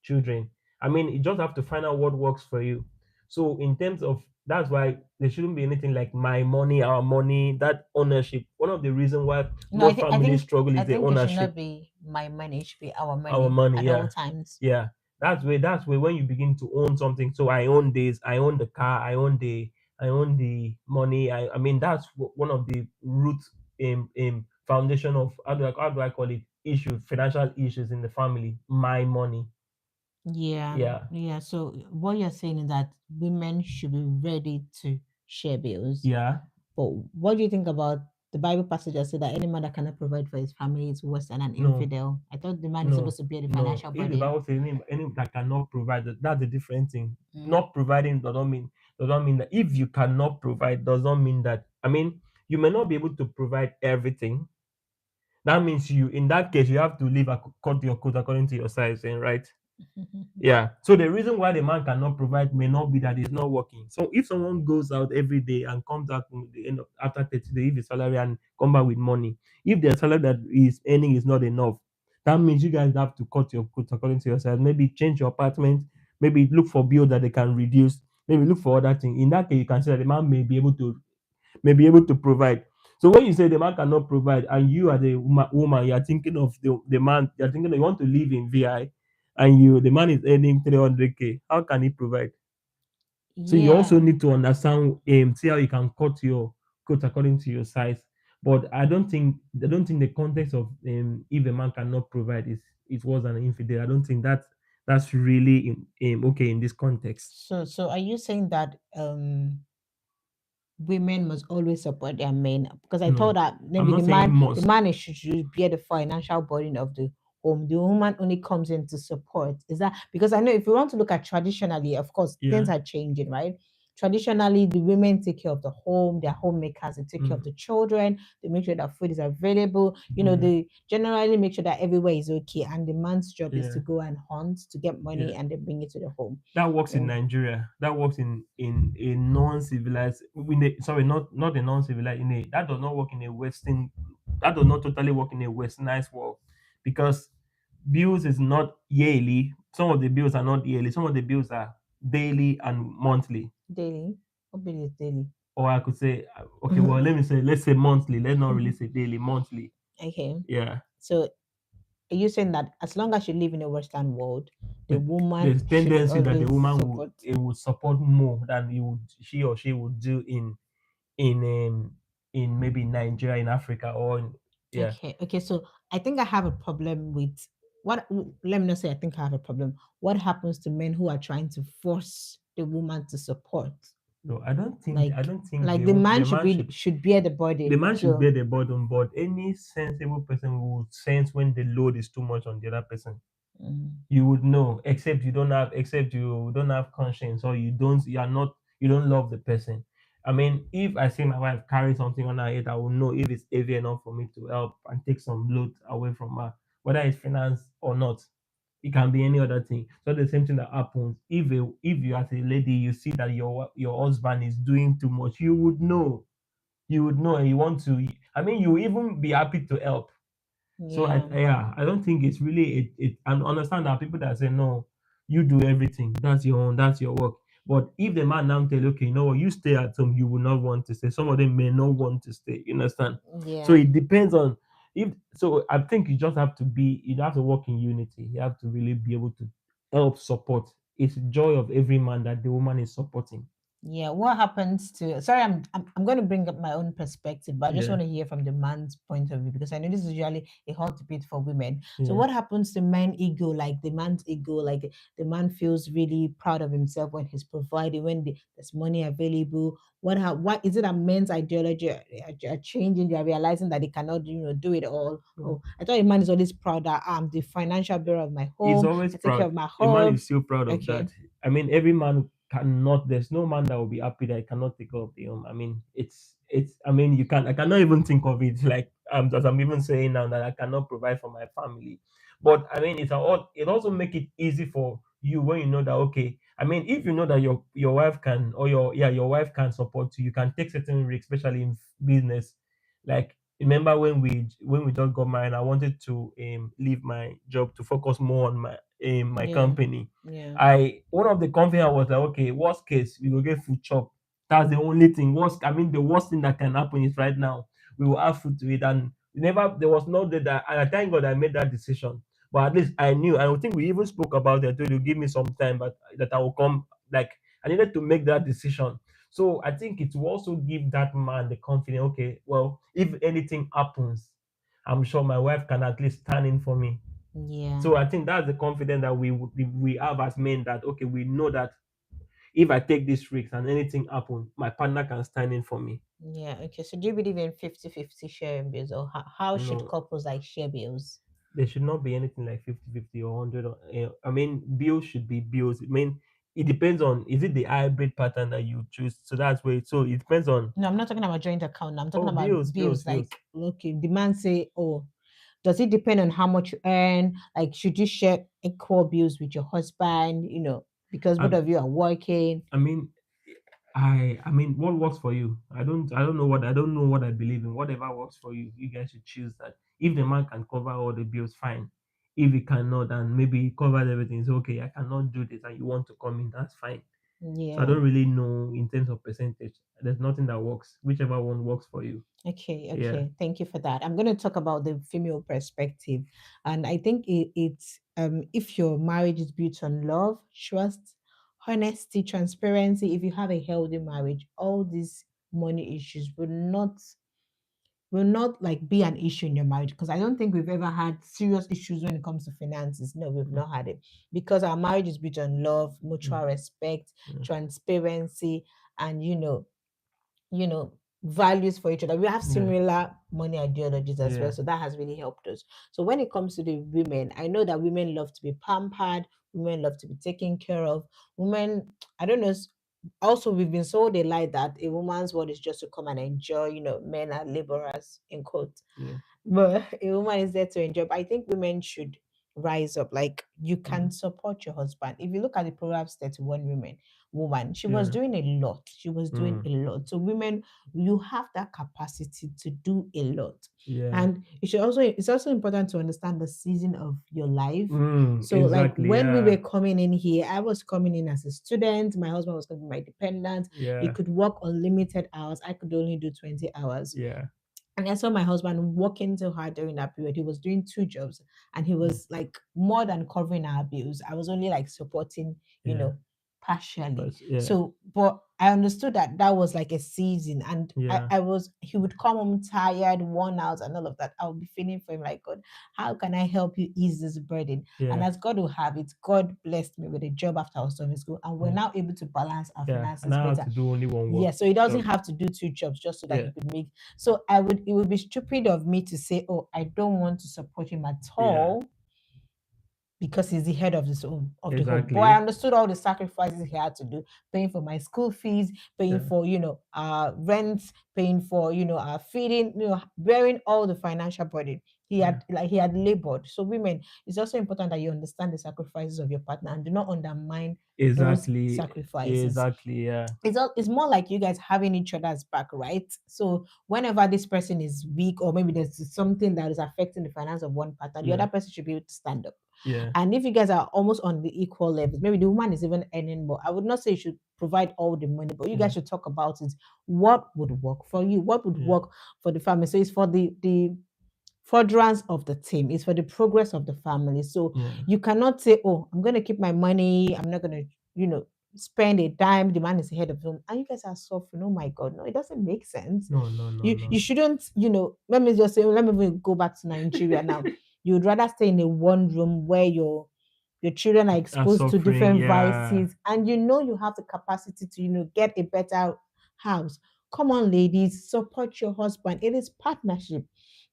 children. I mean, you just have to find out what works for you. So in terms of that's why there shouldn't be anything like my money, our money, that ownership. One of the reasons why No, I most think I families think struggle I is the think it should ownership. not be my money. It should be our Our money money, at all yeah. times. Yeah. That's where when you begin to own something. So I own this, I own the car, I own I own the money. I mean that's one of the root foundation of how do I call it issues, financial issues in the family. My money. Yeah, Yeah, yeah. So what you're saying is that women should be ready to share bills. yeah. But what do you think about the Bible passage that said that any man that cannot provide for his family is worse than an No, infidel? I thought the man is no, supposed to bear the no. financial If the burden. Bible says any that cannot provide, that's a different thing. Mm. Not providing does not mean that if you cannot provide does not mean that. I mean, you may not be able to provide everything. That means you, in that case, you have to live cut your coat according to your size, right? Yeah. So the reason why the man cannot provide may not be that he's not working. So if someone goes out every day and comes out in the end of, after 30 days, if his salary and come back with money, if the salary that is earning is not enough, that means you guys have to cut your coat according to your size. Maybe change your apartment, maybe look for bill that they can reduce, maybe look for other things. In that case, you can say that the man may be able to provide. So when you say the man cannot provide, and you are the woman, you are thinking of the man, you are thinking that you want to live in VI, and the man is earning 300K. How can he provide? So you Yeah. also need to understand, see how you can cut your coat according to your size. But I don't think the context of if a man cannot provide is it was an infidel. I don't think that's really okay in this context. So are you saying that women must always support their men? Because I thought No, that I'm maybe not the saying man the must. man is should bear the financial burden of the home. The woman only comes in to support. Is that because I know if you want to look at traditionally, of course, things Yeah. are changing, right? Traditionally, the women take care of the home, they're homemakers, they take care of Mm, the children, they make sure that food is available, yeah. they generally make sure that everywhere is okay, and the man's job is Yeah. to go and hunt to get money Yeah. and then bring it to the home. That works in Mm, Nigeria. That works in a non-civilized. Sorry, not a non-civilized. That does not work in a Western. That does not totally work in a Westernized world, because bills is not yearly. Some of the bills are not yearly. Some of the bills are daily and monthly. daily. What bill is daily? Or I could say, okay, well, let's say monthly. Let's not really say daily, monthly. Okay. Yeah. So are you saying that as long as you live in a Western world, the The, woman there's should tendency that the always woman would support? it would support more than she or she would do in maybe Nigeria, in Africa, or yeah. Okay, okay. So I think I have a problem with let me not say I think I have a problem. What happens to men who are trying to force the woman to support? No, I don't think Like the the man the should man be should should bear the the burden. man should So bear the burden, but any sensible person would sense when the load is too much on the other person. mm, You would know, except you don't have conscience, or you don't love the person. I mean, if I see my wife carry something on her head, I will know if it's heavy enough for me to help and take some load away from her, whether it's finance or not. It can be any other thing. So the same thing that happens if you as a lady, you see that your husband is doing too much, you would know, and you want to. I mean, you even be happy to help. So yeah, I don't think it's really it. And understand that people that say no, you do everything. That's your work. But if the man now tell you, okay, you know what, you stay at home, you will not want to stay. Some of them may not want to stay. You understand? So yeah. it depends on if. So I think you just have to you have to work in unity. You have to really be able to help support. It's joy of every man that the woman is supporting. Yeah, what happens to sorry, I'm going to bring up my own perspective, but I just Yeah, want to hear from the man's point of view because I know this is usually a hot debate for women. So yeah. what happens to man ego, like the man's ego, like the man feels really proud of himself when he's providing, when there's money available. What is it that men's ideology are changing? They are realizing that they cannot, do it all. So Oh, I thought a man is always proud that I'm the financial bearer of my he's home. always I take care proud. of my A man home. is still proud of Okay. that. I mean, every man cannot. There's no man that will be happy that he cannot take care of the home. I mean, it's. I mean, you can. I cannot even think of it like as I'm even saying now that I cannot provide for my family. But I mean, it also make it easy for you when you know that, okay. I mean, if you know that your wife can, or your wife can support you, you can take certain risks, especially in business. Like, remember when we just got married, I wanted to leave my job to focus more on my Yeah. company. Yeah. I One of the company I was like, okay, worst case we will get food chop. That's the only thing. The worst thing that can happen is right now we will have food to eat, and never there was no day that, and I thank God I made that decision. But at least I knew, and I think we even spoke about it. I told you, give me some time, but that I will come. Like, I needed to make that decision. So I think it will also give that man the confidence. Okay, well, if anything happens, I'm sure my wife can at least stand in for me. Yeah. So I think that's the confidence that we have as men, that okay, we know that if I take this risk and anything happen, my partner can stand in for me. Yeah. Okay. So do you believe in 50-50 sharing bills, or how should No, couples like share bills? there should not be anything like 50-50 or 100. I mean, bills should be bills. I mean, it depends on, is it the hybrid pattern that you choose? So that's where, so it depends on, No, I'm not talking about joint account. I'm talking oh, about bills, bills, bills. Like, bills. okay, the man say, oh, does it depend on how much you earn? Like, should you share equal bills with your husband? Because both I, of you are working. I mean, I mean, what works for you? I don't know what I believe in. Whatever works for you, you guys should choose that. If the man can cover all the bills, fine. If he cannot, and maybe he covers everything, it's okay. I cannot do this, and you want to come in, that's fine. So I Yeah. don't really know in terms of percentage. There's nothing that works. Whichever one works for you. Okay, Yeah. okay. Thank you for that. I'm going to talk about the female perspective. And I think it's if your marriage is built on love, trust, honesty, transparency, if you have a healthy marriage, all these money issues will not like be an issue in your marriage, because I don't think we've ever had serious issues when it comes to finances. No, we've Mm, not had it, because our marriage is built on love, mm, mutual respect, mm. transparency, and you know values for each other. We have Yeah. similar money ideologies as well, Yeah. so that has really helped us. So when it comes to the women, I know that women love to be pampered, women love to be taken care of. Women, I don't know, also we've been sold a lie that a woman's world is just to come and enjoy. Men are laborers in quotes, Yeah. but a woman is there to enjoy. But I think women should rise up. Like, you can Mm, support your husband. If you look at the Proverbs 31 woman, she was yeah. doing a lot. She was doing Mm, a lot. So women, you have that capacity to do a lot. yeah. And it's also important to understand the season of your life. So like Exactly. when we were Yeah. coming in here, I was coming in as a student, my husband was going to be my dependent. He Yeah. could work unlimited hours, I could only do 20 hours. Yeah. And I saw my husband working so hard during that period. He was doing two jobs, and he Mm, was like more than covering our bills. I was only like supporting, yeah. partially. But yeah. So, but I understood that that was like a season, and Yeah. he would come home tired, worn out, and all of that. I would be feeling for him like, God, how can I help you ease this burden? And Yeah. as God will have it, God blessed me with a job after I was done with school, and we're Mm, now able to balance our yeah. And finances I have better. to do only one work Yeah, so he doesn't job. have to do two jobs just so that he Yeah. could make. So it would be stupid of me to say, oh, I don't want to support him at Yeah. all because he's the head of the home. But I Exactly. understood all the sacrifices he had to do, paying for my school fees, paying Yeah. for rent, paying for feeding, bearing all the financial burden. Yeah. He had labored. So women, it's also important that you understand the sacrifices of your partner and do not undermine those Exactly. sacrifices. Exactly. Yeah. It's more like you guys having each other's back, right? So whenever this person is weak, or maybe there's something that is affecting the finance of one partner, the Yeah. other person should be able to stand up. Yeah. And if you guys are almost on the equal levels, maybe the woman is even earning more. I would not say you should provide all the money, but you Yeah. guys should talk about it. What would work for you? What would Yeah. work for the family? So it's for the furtherance of the team. It's for the progress of the family. So Yeah. you cannot say, "Oh, I'm going to keep my money. I'm not going to, spend a dime. The man is ahead of him," and you guys are suffering. Oh my God, no, it doesn't make sense. No. No. No. You No. shouldn't. Let me just say. Let me even go back to Nigeria now. You would rather stay in a one room where your children are Are exposed to suffering. different Yeah. vices, and you have the capacity to get a better house. Come on, ladies, support your husband. It is partnership.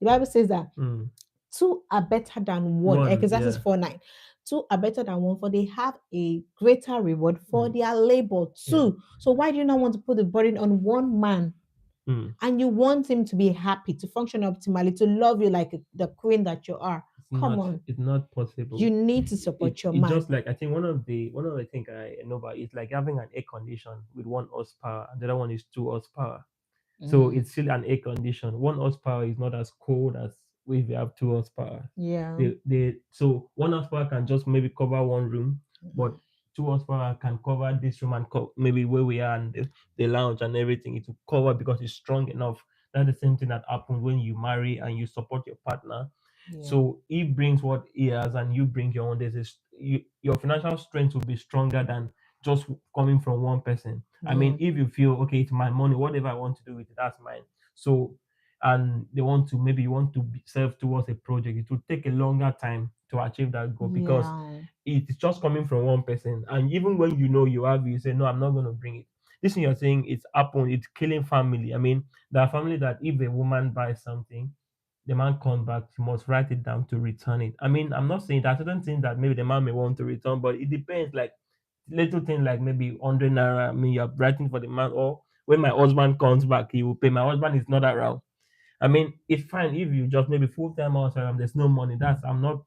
The Bible says that Mm. two are better than one. One. Ecclesiastes Yeah. 4:9. Two are better than one, for they have a greater reward for Mm. their labor Yeah. too. So why do you not want to put the burden on one man? Mm. And you want him to be happy, to function optimally, to love you like the queen that you are. It's Come not. on. It's not You possible. need to It support your it man. just like, I think one of the thing I know about is like having an air condition with 1 horsepower and the other one is 2 horsepower. So Mm, it's still an air condition. 1 horsepower is not as cold as if you have 2 horsepower. yeah. So 1 horsepower can just maybe cover one room, but Mhm. 2 horsepower can cover this room and maybe where we are and the lounge and everything. It will cover because it's strong enough. That's the same thing that happens when you marry and you support your partner. Yeah. So he brings what he has and you bring your own. Your financial strength will be stronger than just coming from one person. I mean, Yeah. if you feel okay, it's my money, whatever I want to do with it, that's mine. So, and they want to, maybe you want to serve towards a project, it will take a longer time to achieve that goal because Yeah. it's just coming from one person. And even when you know you have it, you say, no, I'm not going to bring it. This thing you're saying, it's happened, it's killing family. I mean, there are family that if a woman buys something, the man comes back, he must write it down to return it. I mean, I'm not saying that I don't think that maybe the man may want to return, but it depends. Like little thing like maybe 100 naira. I mean, you're writing for the man, or when my husband comes back, he will pay. My husband is not around. I mean, it's fine if you just maybe full time outside, there's no money. That's I'm not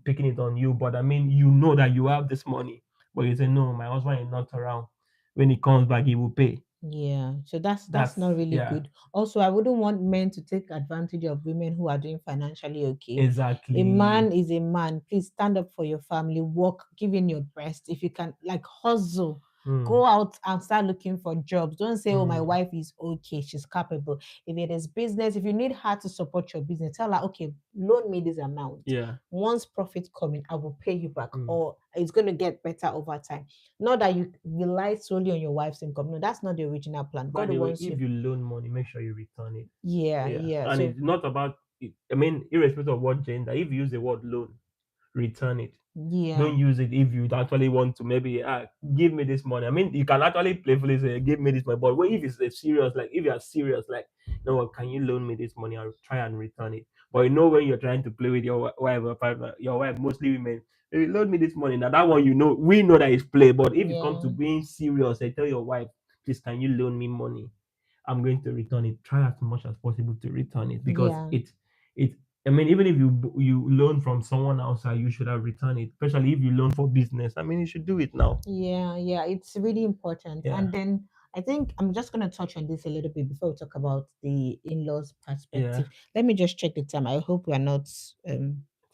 picking it on you, but I mean, you know that you have this money, but you say no, my husband is not around. When he comes back, he will pay. Yeah, so that's That's not really yeah, good. Also, I wouldn't want men to take advantage of women who are doing financially okay. A exactly. man is a man. Please stand up for your family, work, give in your best. If you can, like, hustle, Mm, go out and start looking for jobs. Don't say, "Oh, my mm, wife is okay, she's capable." If it is business, if you need her to support your business, tell her, "Okay, loan me this amount. yeah. Once profit coming, I will pay you back, Mm. or it's going to get better over time." Not that you rely solely on your wife's income. No, that's not the original plan. By God the way, wants if you. you loan money, make sure you return it. Yeah, Yeah, yeah. and So it's not about it. I mean, irrespective of what gender, if you use the word loan, return it. yeah, Don't use it if you actually want to maybe give me this money. I mean, you can actually playfully say give me this money, but if it's a serious, like if you are serious, like no what, can you loan me this money? I'll try and return it. But you know when you're trying to play with your wife or partner, your wife, mostly women, "Hey, loan me this money." Now that one, you know, we know that it's play. But if it comes to yeah, being serious, I tell your wife, please, can you loan me money? I'm going to return it. Try as much as possible to return it because yeah, it. I mean, even if you loan from someone outside, you should have returned it. Especially if you loan for business. I mean, you should do it now. yeah, yeah. It's really important. Yeah, And then I think I'm just gonna touch on this a little bit before we talk about the in-laws yeah. perspective. Let me just check the time. I hope we are not I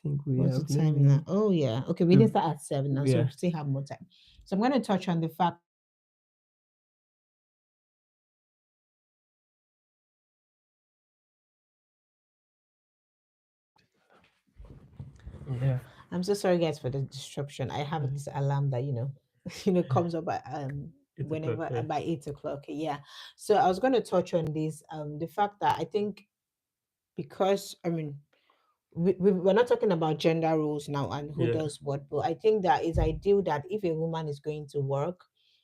think we what's the have. Let time now? me. Oh yeah. Okay, we didn't we've- start at 7 now, so we Yeah, still have more time. So I'm gonna touch on the fact that if a woman is going to work, she's contributing financially, and it doesn't want to do anything in the house. yeah. I'm so sorry, guys, for the disruption. I have Mhm. this alarm that comes up at, 8 o'clock. whenever Yeah, by 8 o'clock. Yeah. So I was going to touch on this the fact that I think because I mean we're not talking about gender roles now and who yeah, does what, but I think that it's ideal that if a woman is going to work,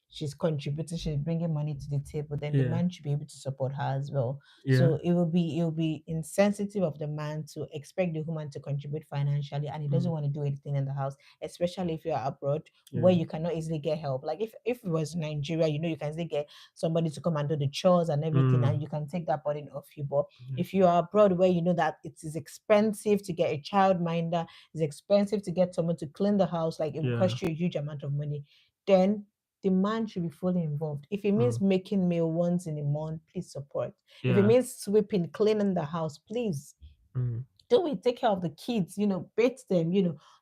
she's contributing, she's bringing money to the table, then the yeah, man should be able to support her as well. yeah. So it will be insensitive of the man to expect the woman to contribute financially and he doesn't Mm, want to do anything in the house, especially if you're abroad where yeah. you cannot easily get help. Like if it was Nigeria, you can still get somebody to come and do the chores and everything, and Mm, you can take that burden off you. But yeah, if you are abroad where you know that it is expensive to get a child minder, it's expensive to get someone to clean the house, like it will yeah. cost you a huge amount of money, then the man should be fully involved. If it means Mm, making meal once in a month, please support. If it yeah. means sweeping, cleaning the house, please Mm, do it. Take care of the kids, bathe them,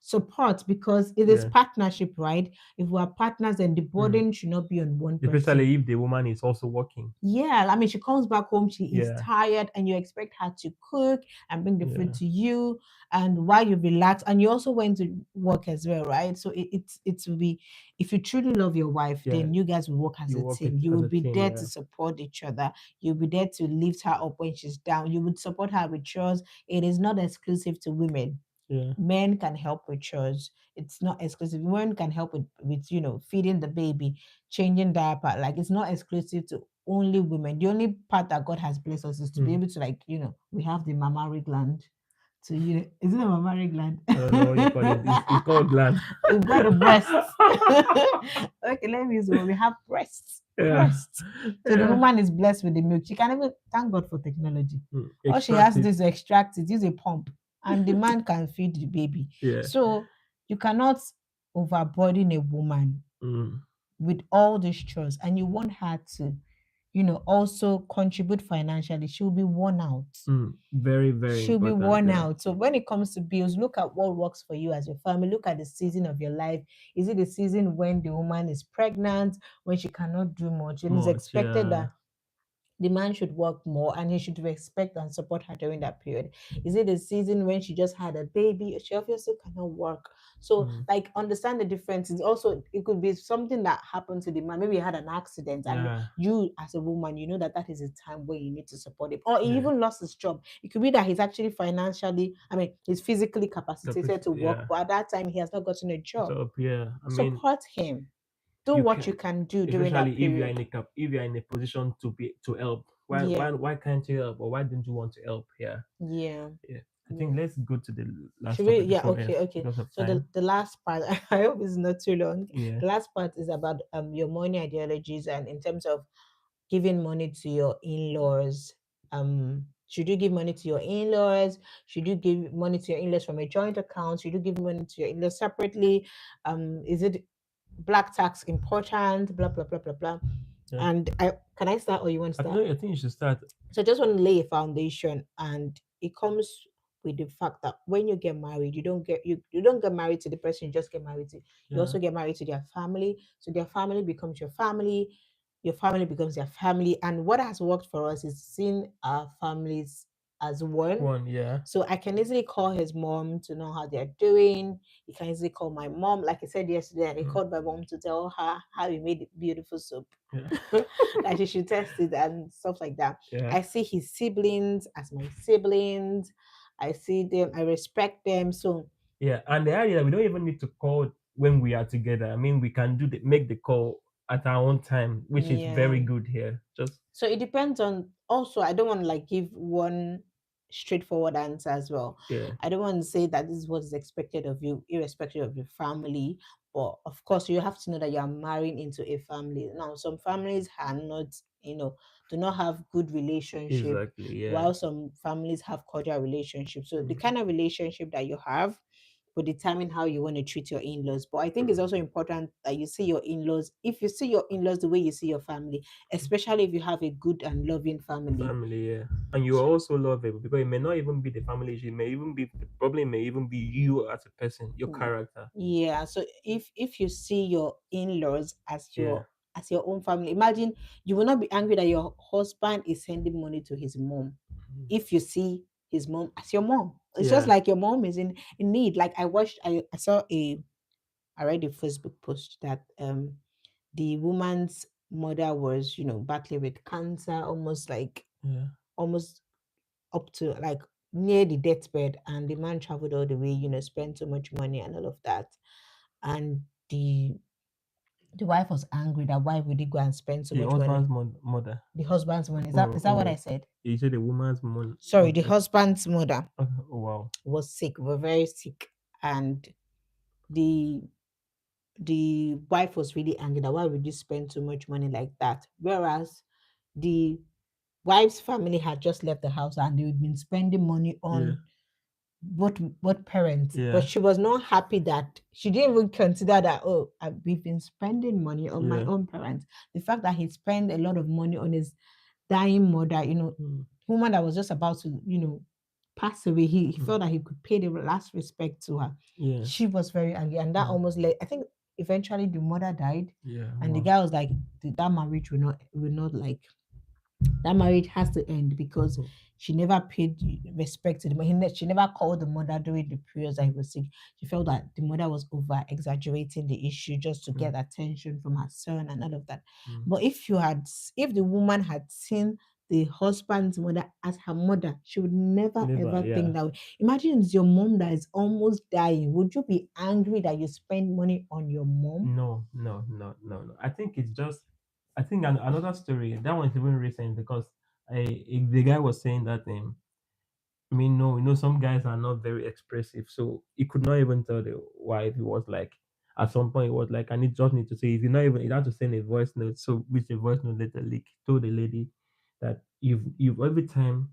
support because it is yeah. partnership, right? If we are partners, then the Mm. burden should not be on one person. Especially if the woman is also working. Yeah, I mean, she comes back home, she is Yeah, tired, and you expect her to cook and bring the food yeah. to you, and while you relax, and you also went to work as well, right? So it will be, if you truly love your wife, Yeah, then you guys will work as you a work team. it You as will a be team. there to Yeah, support each other. You'll be there to lift her up when she's down. You would support her with chores. It is not exclusive to women. yeah. Men can help with chores. It's not exclusive. Women can help with feeding the baby, changing diaper. Like it's not exclusive to only women. The only part that God has blessed us is to be Mm. able to, like, we have the mammary gland. To is it a mammary gland? I don't know what you call it. It's called gland. We've got the breasts. Okay, let me use the word. We have breasts. Yeah, Breasts. So the yeah. woman is blessed with the milk. She can even thank God for technology. Mm. All she has Extract to do it. is to extract it, use a pump, and the man can feed the baby. Yeah. So you cannot overburden a woman Mm. with all these chores, and you want her to, also contribute financially. She'll be worn out. Mm. Very, very She'll be important. worn Yeah. out. So when it comes to bills, look at what works for you as your family. Look at the season of your life. Is it the season when the woman is pregnant, when she cannot do much? And it's Much. expected Yeah. that the man should work more and he should respect and support her during that period? Is it a season when she just had a baby? She obviously cannot work. So, Mm. like, understand the difference. It's also, it could be something that happened to the man. Maybe he had an accident, and Yeah. you, as a woman, you know that that is a time where you need to support him. Or he Yeah. even lost his job. It could be that he's actually financially, I mean, he's physically capacitated to work, Yeah. but at that time he has not gotten a job. So yeah, I mean, Support him. Do you what can, you can do during especially that if you are in period. a if you are in a position to be to help. Yeah, Why can't you help, or why don't you want to help? Yeah. yeah, Yeah. I think yeah. let's go to the last Should we? topic Yeah, before okay, F okay. because of So the, time. the last part, I hope it's not too long. Yeah. The last part is about your money ideologies, and in terms of giving money to your in-laws. Should you give money to your in-laws? Should you give money to your in-laws from a joint account? Should you give money to your in-laws separately? Is it black tax important? Blah blah blah blah blah. Yeah. And I can I start or you want to I start? think I think you should start. So I just want to lay a foundation, and it comes with the fact that when you get married, you don't get married to the person you just get married to. You Yeah. also get married to their family. So their family becomes your family becomes their family. And what has worked for us is seeing our families as one. One. Yeah. So I can easily call his mom to know how they're doing. You can easily call my mom. Like I said yesterday, I Mm. called my mom to tell her how we made beautiful soup. Yeah. That she should test it and stuff like that. Yeah. I see his siblings as my siblings. I see them, I respect them. So Yeah. And the idea that we don't even need to call when we are together. I mean, we can make the call at our own time, which is yeah. very good here. Just So it depends on, also I don't want to like give one straightforward answer as well. yeah. I don't want to say that this is what is expected of you, irrespective of your family. But of course, you have to know that you are marrying into a family. Now, some families are not, do not have good relationship, Exactly. Yeah. while some families have cordial relationships. So the Mm. kind of relationship that you have will determine how you want to treat your in-laws. But I think it's also important that you see your in-laws. If you see your in-laws the way you see your family, especially if you have a good and loving family. Family, yeah. And you are also lovable because it may not even be the family issue, it may even be the problem may even be you as a person, your Mm, character. yeah, so if you see your in-laws Yeah. as your own family, imagine you will not be angry that your husband is sending money to his mom Mm. if you see his mom as your mom. It's just Yeah. like your mom is in need. Like I saw I read a Facebook post that the woman's mother was, battling with cancer, Yeah. almost up to like near the deathbed, and the man traveled all the way, spent so much money and all of that. And the wife was angry that why would he go and spend so The much money? husband's mother. The husband's money. Is that Oh, is that what I oh. said? You said the woman's Sorry, the mother. husband's mother Okay. Oh, wow. was sick, were very sick, and the the wife was really angry that why would you spend so much money like that? Whereas the wife's family had just left the house and they'd been spending money Yeah. on both parents, but Yeah. she was not happy that she didn't even consider that, oh, we've been spending money on my Yeah. own parents. The fact that he spent a lot of money on his dying mother, Mm. woman that was just about to, pass away, he Mm. felt that he could pay the last respect to her. Yeah. She was very angry, and that Mm. almost led, I think eventually the mother died, Yeah. and the Wow. guy was like, that marriage will not like, that marriage has to end because Mm. she never paid respect to the mother. She never called the mother during the periods that he was sick. She felt that the mother was over exaggerating the issue just to Mm. get attention from her son and all of that. Mm. But if the woman had seen the husband's mother as her mother, she would never Never. ever Yeah. think that way. Imagine it's your mom that is almost dying. Would you be angry that you spend money on your mom? No. No. No. No. No. I think it's just. I think another story. That one's even recent because the guy was saying that I mean, no, some guys are not very expressive, so he could not even tell the wife. He was like, at some point, he was like, I need to say, if you're not even, you have to send a voice note. So, which the voice note later leak told the lady that you've every time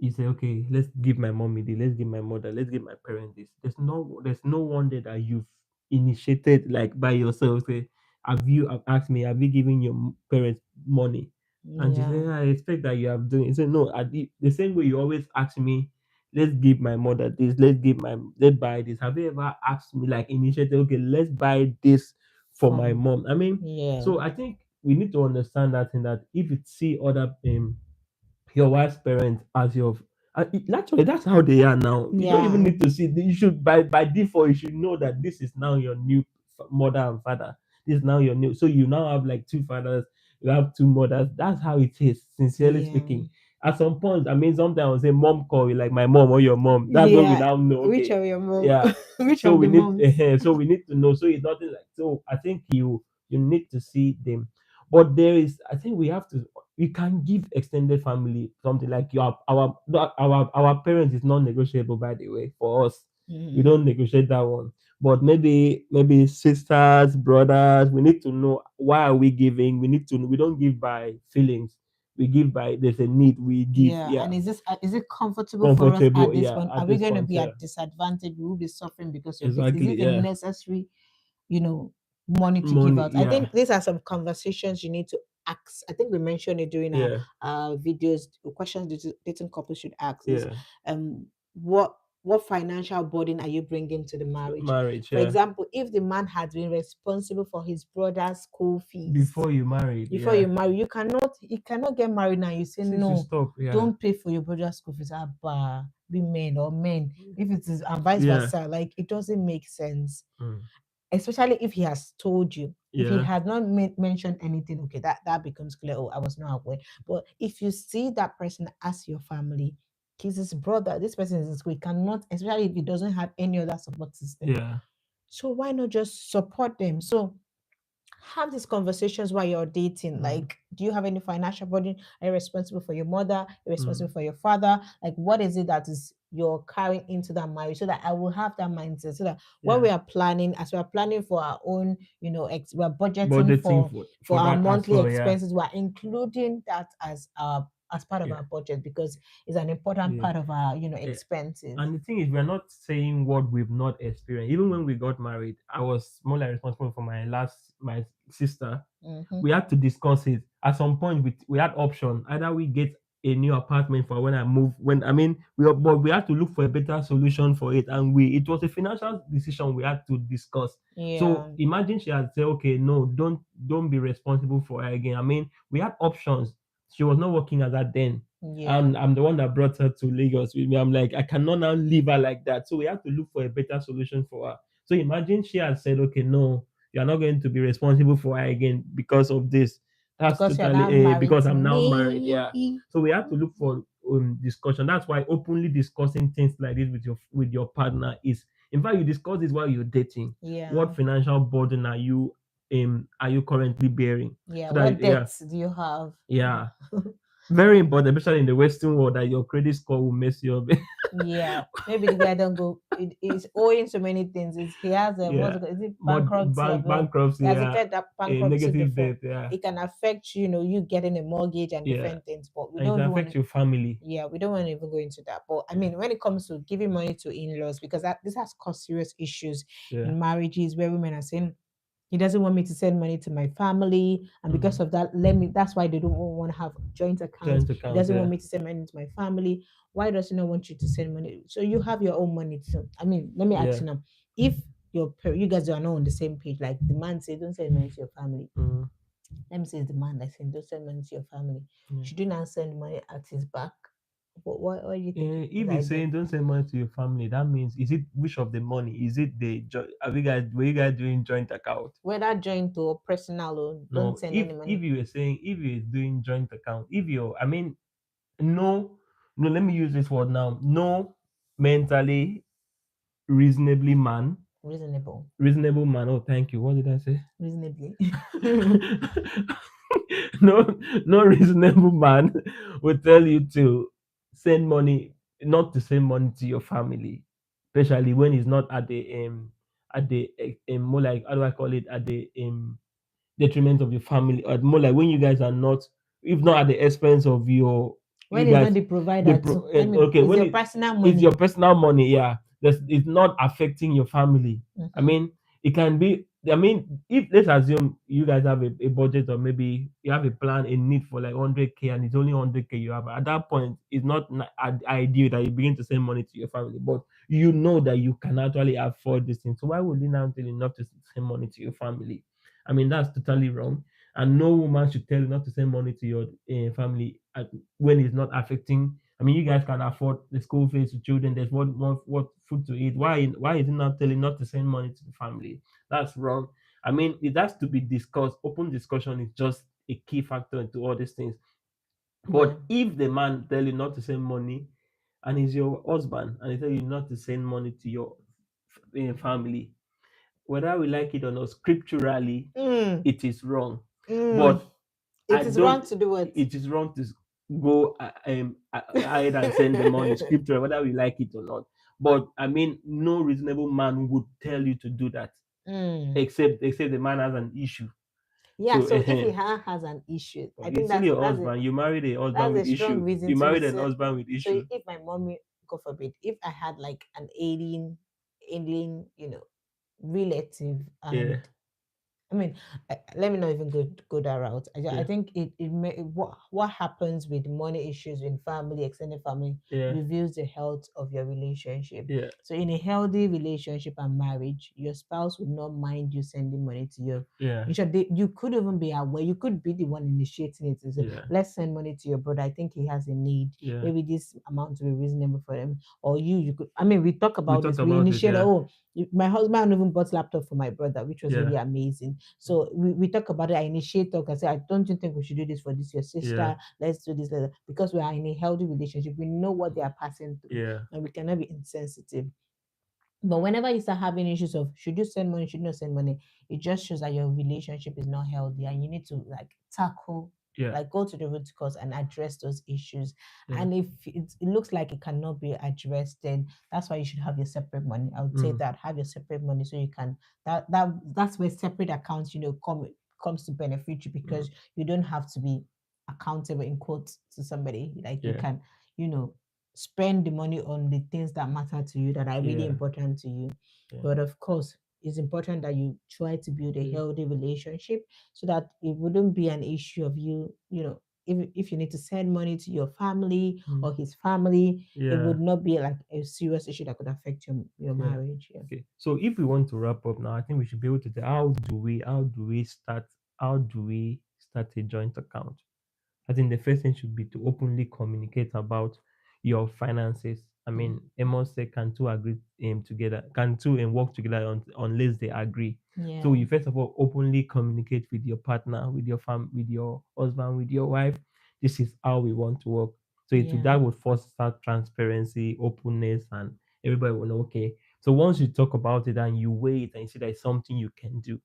you say, okay, let's give my mommy this, let's give my mother, let's give my parent this. There's no one day that you've initiated like by yourself. Say, have asked me, have you given your parents money? And she said, Yeah. "Yeah, I expect that you have done it." He said, no, the same way you always ask me, let's give my mother this, let's buy this. Have you ever asked me like initiated, okay, let's buy this for my From mom? I mean, yeah. so I think we need to understand that thing, that if you see other your wife's parents as your actually that's how they are now. You don't even Yeah. need to see. You should by default you should know that this is now your new mother and father. This is now your new. So you now have like two fathers. You have two mothers. That's how it is. Sincerely Yeah. speaking, at some point, I mean, sometimes I will say mom call you like my mom or your mom. That's when we Yeah. now know. Which Okay, of your mom? yeah. Which So of we the need moms? so we need to know. So it's nothing like so. I think you need to see them, but there is. I think we have to we can give extended family something like your our parents is non-negotiable, by the way, for us. We Mm. don't negotiate that one. But maybe sisters, brothers, we need to know why are we giving. We need to we don't give by feelings. We give by there's a need, we give. Yeah, Yeah. and is it comfortable for us at Comfortable, this yeah, point? Are at we this going to point, be yeah. at disadvantage? We will be suffering because of it. Is Exactly, it a yeah. necessary, you know, money to give Money, out? I yeah. think these are some conversations you need to ask. I think we mentioned it during Yeah. our videos. Questions dating couples should ask is, Yeah. um, what what financial burden are you bringing to the marriage? Marriage, For yeah. example, if the man has been responsible for his brother's school fees Before you married, before yeah. you marry, you cannot get married now. You say Since you no, stop, yeah. don't pay for your brother's school fees. Abba, be men or men. If it is and vice Yeah. versa, like it doesn't make sense. Mm. Especially if he has told you. If he Yeah. had not mentioned anything, okay, that becomes clear. Oh, I was not aware. But if you see that person as your family, he's his brother. This person is his school. He cannot, especially if he doesn't have any other support system. Yeah. So why not just support them? So have these conversations while you're dating. Mm. Like, do you have any financial burden? Are you responsible for your mother? Are you responsible Mm. for your father? Like, what is it that is you're carrying into that marriage so that I will have that mindset so that when Yeah. we are planning, as we are planning for our own, we're budgeting Budgeting for for our that as monthly well, yeah. expenses, we're including that as part of Yeah. our budget because it's an important Yeah. part of our, Yeah. expenses. And the thing is, we're not saying what we've not experienced. Even when we got married, I was more like responsible for my sister. Mm-hmm. We had to discuss it. At some point, we had option. Either we get a new apartment for when I move. When I mean, but we had to look for a better solution for it, and it was a financial decision we had to discuss. Yeah. So imagine she had said, okay, no, don't be responsible for her again. I mean, we had options. She was not working at that then, Yeah. and I'm the one that brought her to Lagos with me. I'm like, I cannot now leave her like that. So we have to look for a better solution for her. So imagine she had said, okay, no, you are not going to be responsible for her again because of this. That's Because you're now totally married because to I'm now married. Yeah. me. So we have to look for discussion. That's why openly discussing things like this with your partner is, in fact, you discuss this while you're dating. Yeah. What financial burden are you currently bearing? Yeah. So that What yeah, debts do you have? yeah, very important, especially in the Western world, that your credit score will mess you up. Yeah. Maybe the guy don't go. He's owing so many things. He has a Yeah, is it more bankruptcy as well? He bankruptcy, has yeah, declared that a bankruptcy negative before. debt, yeah, It can affect you getting a mortgage and yeah, different things. But we and it don't even want affects to. your family. Yeah, we don't want to even go into that. But I Yeah, mean, when it comes to giving money to in-laws, because this has caused serious issues yeah, in marriages where women are saying he doesn't want me to send money to my family, and because mm. of that, that's why they don't want to have joint accounts. Joint He account, doesn't want yeah, me to send money to my family. Why does he not want you to send money? So you have your own money too. I mean, let me ask yeah, you now: if you guys are not on the same page, like the man says, don't send money to your family. mm. Let me say it's the man that says, don't send money to your family. Yeah. Should you not send money at his back? What do you think is If he's ideal? saying don't send money to your family, that means is it which of the money? Is it were you guys doing joint account? Whether joint or personal, or don't No, send any if money. you were saying if you're doing joint account, if you're I mean no, no, let me use this word now. No mentally reasonably man, Reasonable. reasonable man. Oh, thank you. What did I say? Reasonably. No, no reasonable man will tell you to send money, not to send money to your family, especially when it's not at the more like how do I call it, at the detriment of your family, or more like when you guys are not, if not at the expense of you When it's guys, not the provider too. I mean, okay, it's when your personal it's your money. personal money, yeah, it's not affecting your family. I Mm-hmm. mean, it can be. I mean, if let's assume you guys have a budget, or maybe you have a plan, a need for like 100K, and it's only 100K you have. At that point, it's not ideal that you begin to send money to your family, but you know that you can actually afford this thing. So why would you now tell enough to send money to your family? I mean, that's totally wrong. and no woman should tell you not to send money to your family when it's not affecting. I mean, you guys can afford the school fees to children. There's what food to eat. Why is it not telling not to send money to the family? That's wrong. I mean, it has to be discussed. Open discussion is just a key factor into all these things. Yeah. But if the man tell you not to send money, and he's your husband, and he tell you not to send money to your family, whether we like it or not, scripturally, Mm, it is wrong. mm. But I It is wrong don't. to do what? It is wrong to go ahead and send the money scripture, whether we like it or not. But I mean, no reasonable man would tell you to do that, Mm. except the man has an issue. Yeah, So so if he has an issue, I think it's still your that's a husband. You married a husband that's a with strong issue. reason You to married an say. husband with So issue. if my mommy, God forbid, if I had like an alien, relative, Yeah, and I mean, let me not even go that route. I yeah, think what happens with money issues in family, extended family, yeah, reveals the health of your relationship. yeah, So in a healthy relationship and marriage, your spouse would not mind you sending money to your. yeah, In short, you could even be aware. You could be the one initiating it. To say, yeah, let's send money to your brother. I think he has a need. yeah. Maybe this amount will be reasonable for him. Or you could. I mean, we talk We about talked this. We about it. initiate. Yeah, Oh, my husband even bought laptop for my brother, which was yeah, really amazing. So we talk about it. I initiate talk. I say, I don't you think we should do this for this your yeah, sister? Let's do this because we are in a healthy relationship. We know what they are passing through, yeah, and we cannot be insensitive. But whenever you start having issues of should you send money, should you not send money, it just shows that your relationship is not healthy and you need to like tackle, yeah, like go to the root cause and address those issues. yeah. And if it looks like it cannot be addressed, then that's why you should have your separate money. I would say Mm, that have your separate money so you can that's where separate accounts, comes to benefit you mm, because you don't have to be accountable in quotes to somebody. Like you yeah, can, you know, spend the money on the things that matter to you that are really yeah, important to you. yeah, But of course, it's important that you try to build a yeah. healthy relationship so that it wouldn't be an issue of if you need to send money to your family Mm, or his family, it yeah, would not be like a serious issue that could affect your yeah. marriage. Yeah. Okay. So if we want to wrap up now, I think we should be able to say how do we start a joint account? I think the first thing should be to openly communicate about your finances. I Yeah. mean, Amos said, can two agree together? Can two work together unless they agree? So Yeah. you first of all openly communicate with your partner, with your with your husband, with your wife. This is how we want to work. So Yeah. that would foster transparency, openness, and everybody will know. Okay. So once you talk about it and you weigh it and you see that it's something you can do,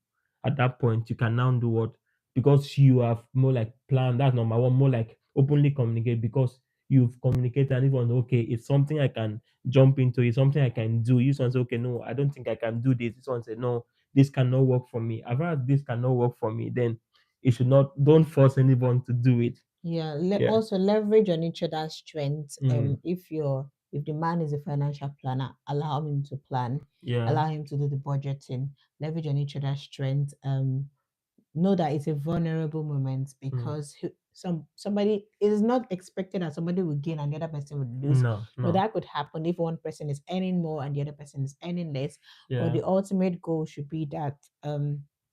at that point you can now do what, because you have more like planned. That's number one. More like openly communicate because you've communicated and everyone okay, it's something I can jump into, it's something I can do. You one say, okay, no, I don't think I can do this. This one say, no, this cannot work for me. I've heard this cannot work for me. Then it should not, don't force anyone to do it. Yeah. Yeah. Also leverage on each other's strengths. Mm. If the man is a financial planner, allow him to plan, Yeah. allow him to do the budgeting, leverage on each other's strengths. Know that it's a vulnerable moment Mm. because somebody it is not expected that somebody will gain and the other person will lose. No, No, no. that could happen if one person is earning more and the other person is earning less. But Yeah. the ultimate goal should be that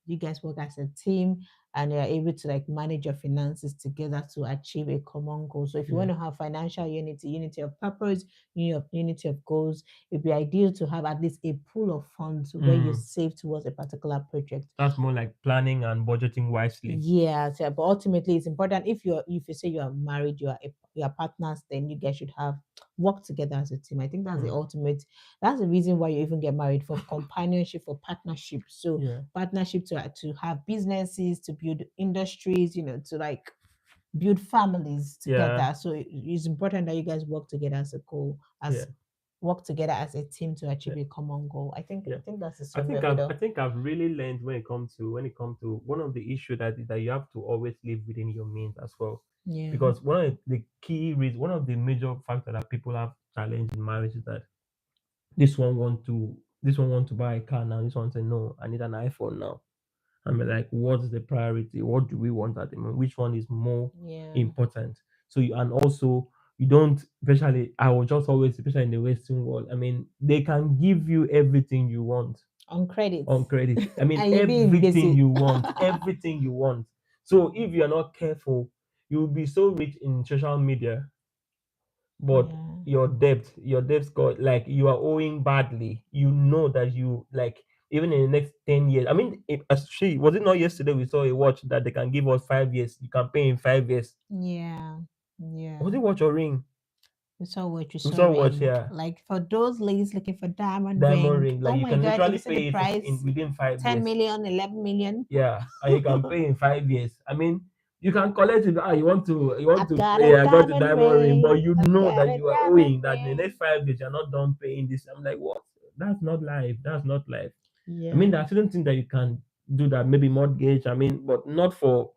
you guys work as a team and you're able to like manage your finances together to achieve a common goal. So if you Yeah. want to have financial unity, unity of purpose, unity of goals, it'd be ideal to have at least a pool of funds where you Mm. save towards a particular project. That's more like planning and budgeting wisely. Yeah, so, but ultimately it's important if you say you are married, you are partners, then you guys should have work together as a team. I think that's the Mm. ultimate. That's the reason why you even get married, for companionship, for partnership. So Yeah. partnership to have businesses, to build industries, to like build families Yeah. together. So it's important that you guys work together as a goal, Yeah. as work together as a team to Yeah. achieve a common goal. I Yeah. think that's the I summary think of it I've I all. think I've really learned when it comes to one of the issue that you have to always live within your means as well. Yeah. Because one of the key reasons, one of the major factors that people have challenge in marriage is that this one want to buy a car now, this one say no, I need an iPhone now. I mean, like, what's the priority? What do we want at the moment? Which one is more Yeah. important? So, and also, you don't, especially, I will just always, especially in the Western world, I mean, they can give you everything you want On credits. on credit. I mean, And you be in everything basic. you want, everything you want. So if you're not careful, you'll be so rich in social media, but Yeah. your debts got like you are owing badly. You know that you like even in the next 10 years. I mean, actually, was it not yesterday we saw a watch that they can give us 5 years? You can pay in 5 years. Yeah. Yeah. Was it watch or ring? We saw what you We saw saw watch, ring. yeah. Like for those ladies looking for diamond Diamond ring. ring. Like Oh you my can god, if literally you see the pay it in price, within five 10 years. million, 11 million. Yeah, and you can pay in 5 years. I mean, you can collect it. You want I've to got pay. a I got the diamond diamond ring, but ring. you I've know got that a you are diamond owing that in the next ring. 5 years you're not done paying this. I'm like, what? That's not life. That's not life. I mean, there Yeah. are certain things that you can do that maybe mortgage. I mean, but not for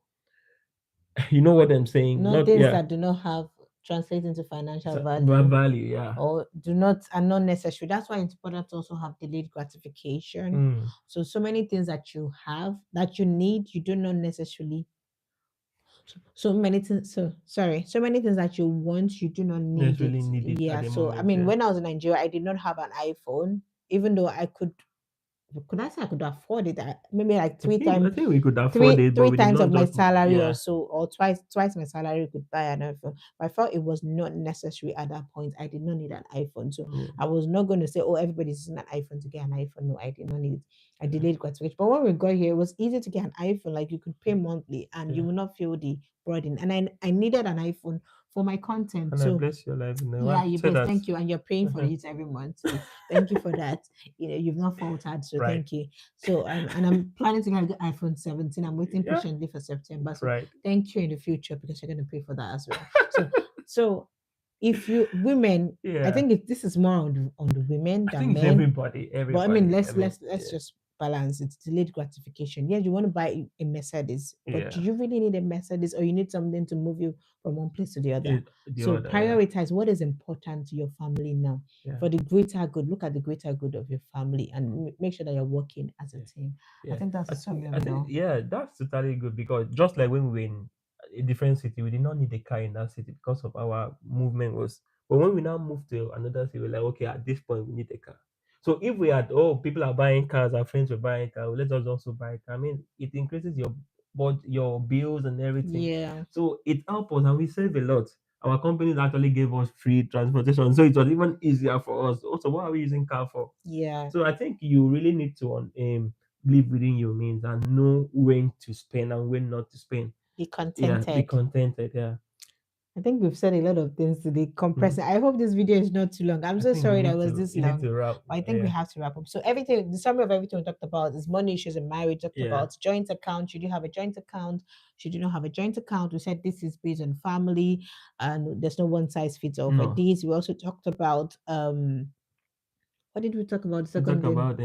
you know what I'm saying. Not Not things yeah, that do not have translate into financial so, value value. Yeah. or do not are not necessary. That's why it's important to also have delayed gratification. Mm, So many things that you have that you need, you do not necessarily so many things so many things that you want, you do not need just it. really need it at Yeah. the So I moment. mean, Yeah. when I was in Nigeria, I did not have an iPhone, even though I could I say I could afford it? Maybe like I think I times think we could afford three it, but three we did times not of my just salary or yeah. so, or twice my salary could buy an iPhone. But I felt it was not necessary at that point. I did not need an iPhone. So Yeah. I was not going to say, oh, everybody's using an iPhone to get an iPhone. No, I did not need it. I Yeah. delayed gratification. But when we got here, it was easy to get an iPhone. Like you could pay monthly and you Yeah. will not feel the burden. And I needed an iPhone for my content. And I So bless your life in the yeah, one. you Say best. that. Thank you. And you're paying for Uh-huh. it every month. So thank you for that. You've not faltered. So Right. thank you. So and I'm planning to get iPhone 17. I'm waiting Yeah. patiently for September. So Right. thank you in the future because you're going to pay for that as well. So if you women, I Yeah. think this is more on the women I than think it's men. everybody. But I mean, Everybody. I let's mean, let's let's yeah. just balance. It's delayed gratification. Yeah, you want to buy a Mercedes, but do Yeah. you really need a Mercedes, or you need something to move you from one place to the other? The So other. Yeah. prioritize what is important to your family now Yeah. for the greater good. Look at the greater good of your family and make sure that you're working as a Yeah. team. I Yeah. think that's I a think. summary of I it think. all. Yeah. That's totally good because just like when we were in a different city, we did not need a car in that city because of our movement was. But when we now moved to another city, we're like, okay, at this point we need a car. So if we had, oh, people are buying cars, our friends were buying cars, let us also buy a car. I mean, it increases your your bills and everything. Yeah, So it helps us and we save a lot. Our companies actually gave us free transportation, so it was even easier for us. Also, what are we using car for? yeah. So I think you really need to live within your means and know when to spend and when not to spend. Be Yeah, be contented. contented. Yeah. I think we've said a lot of things today. Mhm. Compressing. I hope this video is not too long. I'm I so think we sorry that it need was to this you need long, to wrap. but I think we Yeah, have to wrap up. So everything, the summary of everything we talked about is money issues in marriage. Talked yeah. about joint account. Should you have a joint account? Should you not have a joint account? We said this is based on family, and there's no one size fits all for No, these. We also talked about what did we talk about? The we talk second thing, about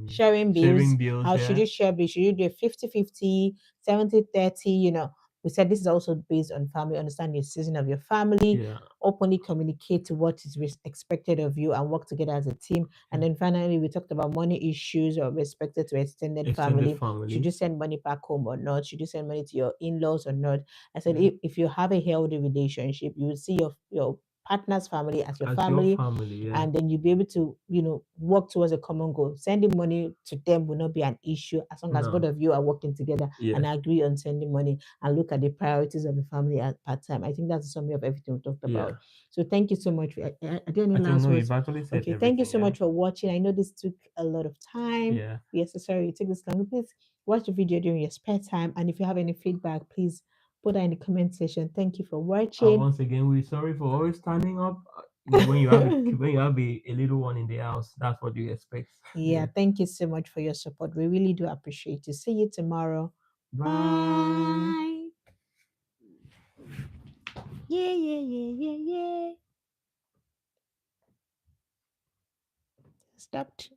sharing bills. sharing bills. How should Yeah, you share bills? Should you do a 50-50, 70-30? We said this is also based on family, understand your season of your family, yeah, openly communicate what is expected of you and work together as a team. yeah. And then finally, we talked about money issues or respected to extended Extended family. Should family. you send money back home or not? Should you send money to your in-laws or not? I said Yeah, if you have a healthy relationship, you will see your partner's family as your as your family, family. Yeah, and then you'll be able to work towards a common goal. Sending money to them will not be an issue as long as both no, of you are working together yeah, and agree on sending money and look at the priorities of the family at part time. I think that's a summary of everything we talked yeah. about. So thank you so much. Are there any I think last no, words? you've actually said Okay, thank you everything. so Yeah, much for watching. I know this took a lot of time. yeah. Yes, sorry it took this long. Please watch the video during your spare time, and if you have any feedback, please put that in the comment section. Thank you for watching. Once again, we're sorry for always standing up. When you have a little one in the house, that's what you expect. Yeah, Yeah. thank you so much for your support. We really do appreciate you. See you tomorrow. Bye. Bye. Yeah, yeah, yeah, yeah, yeah. Stopped.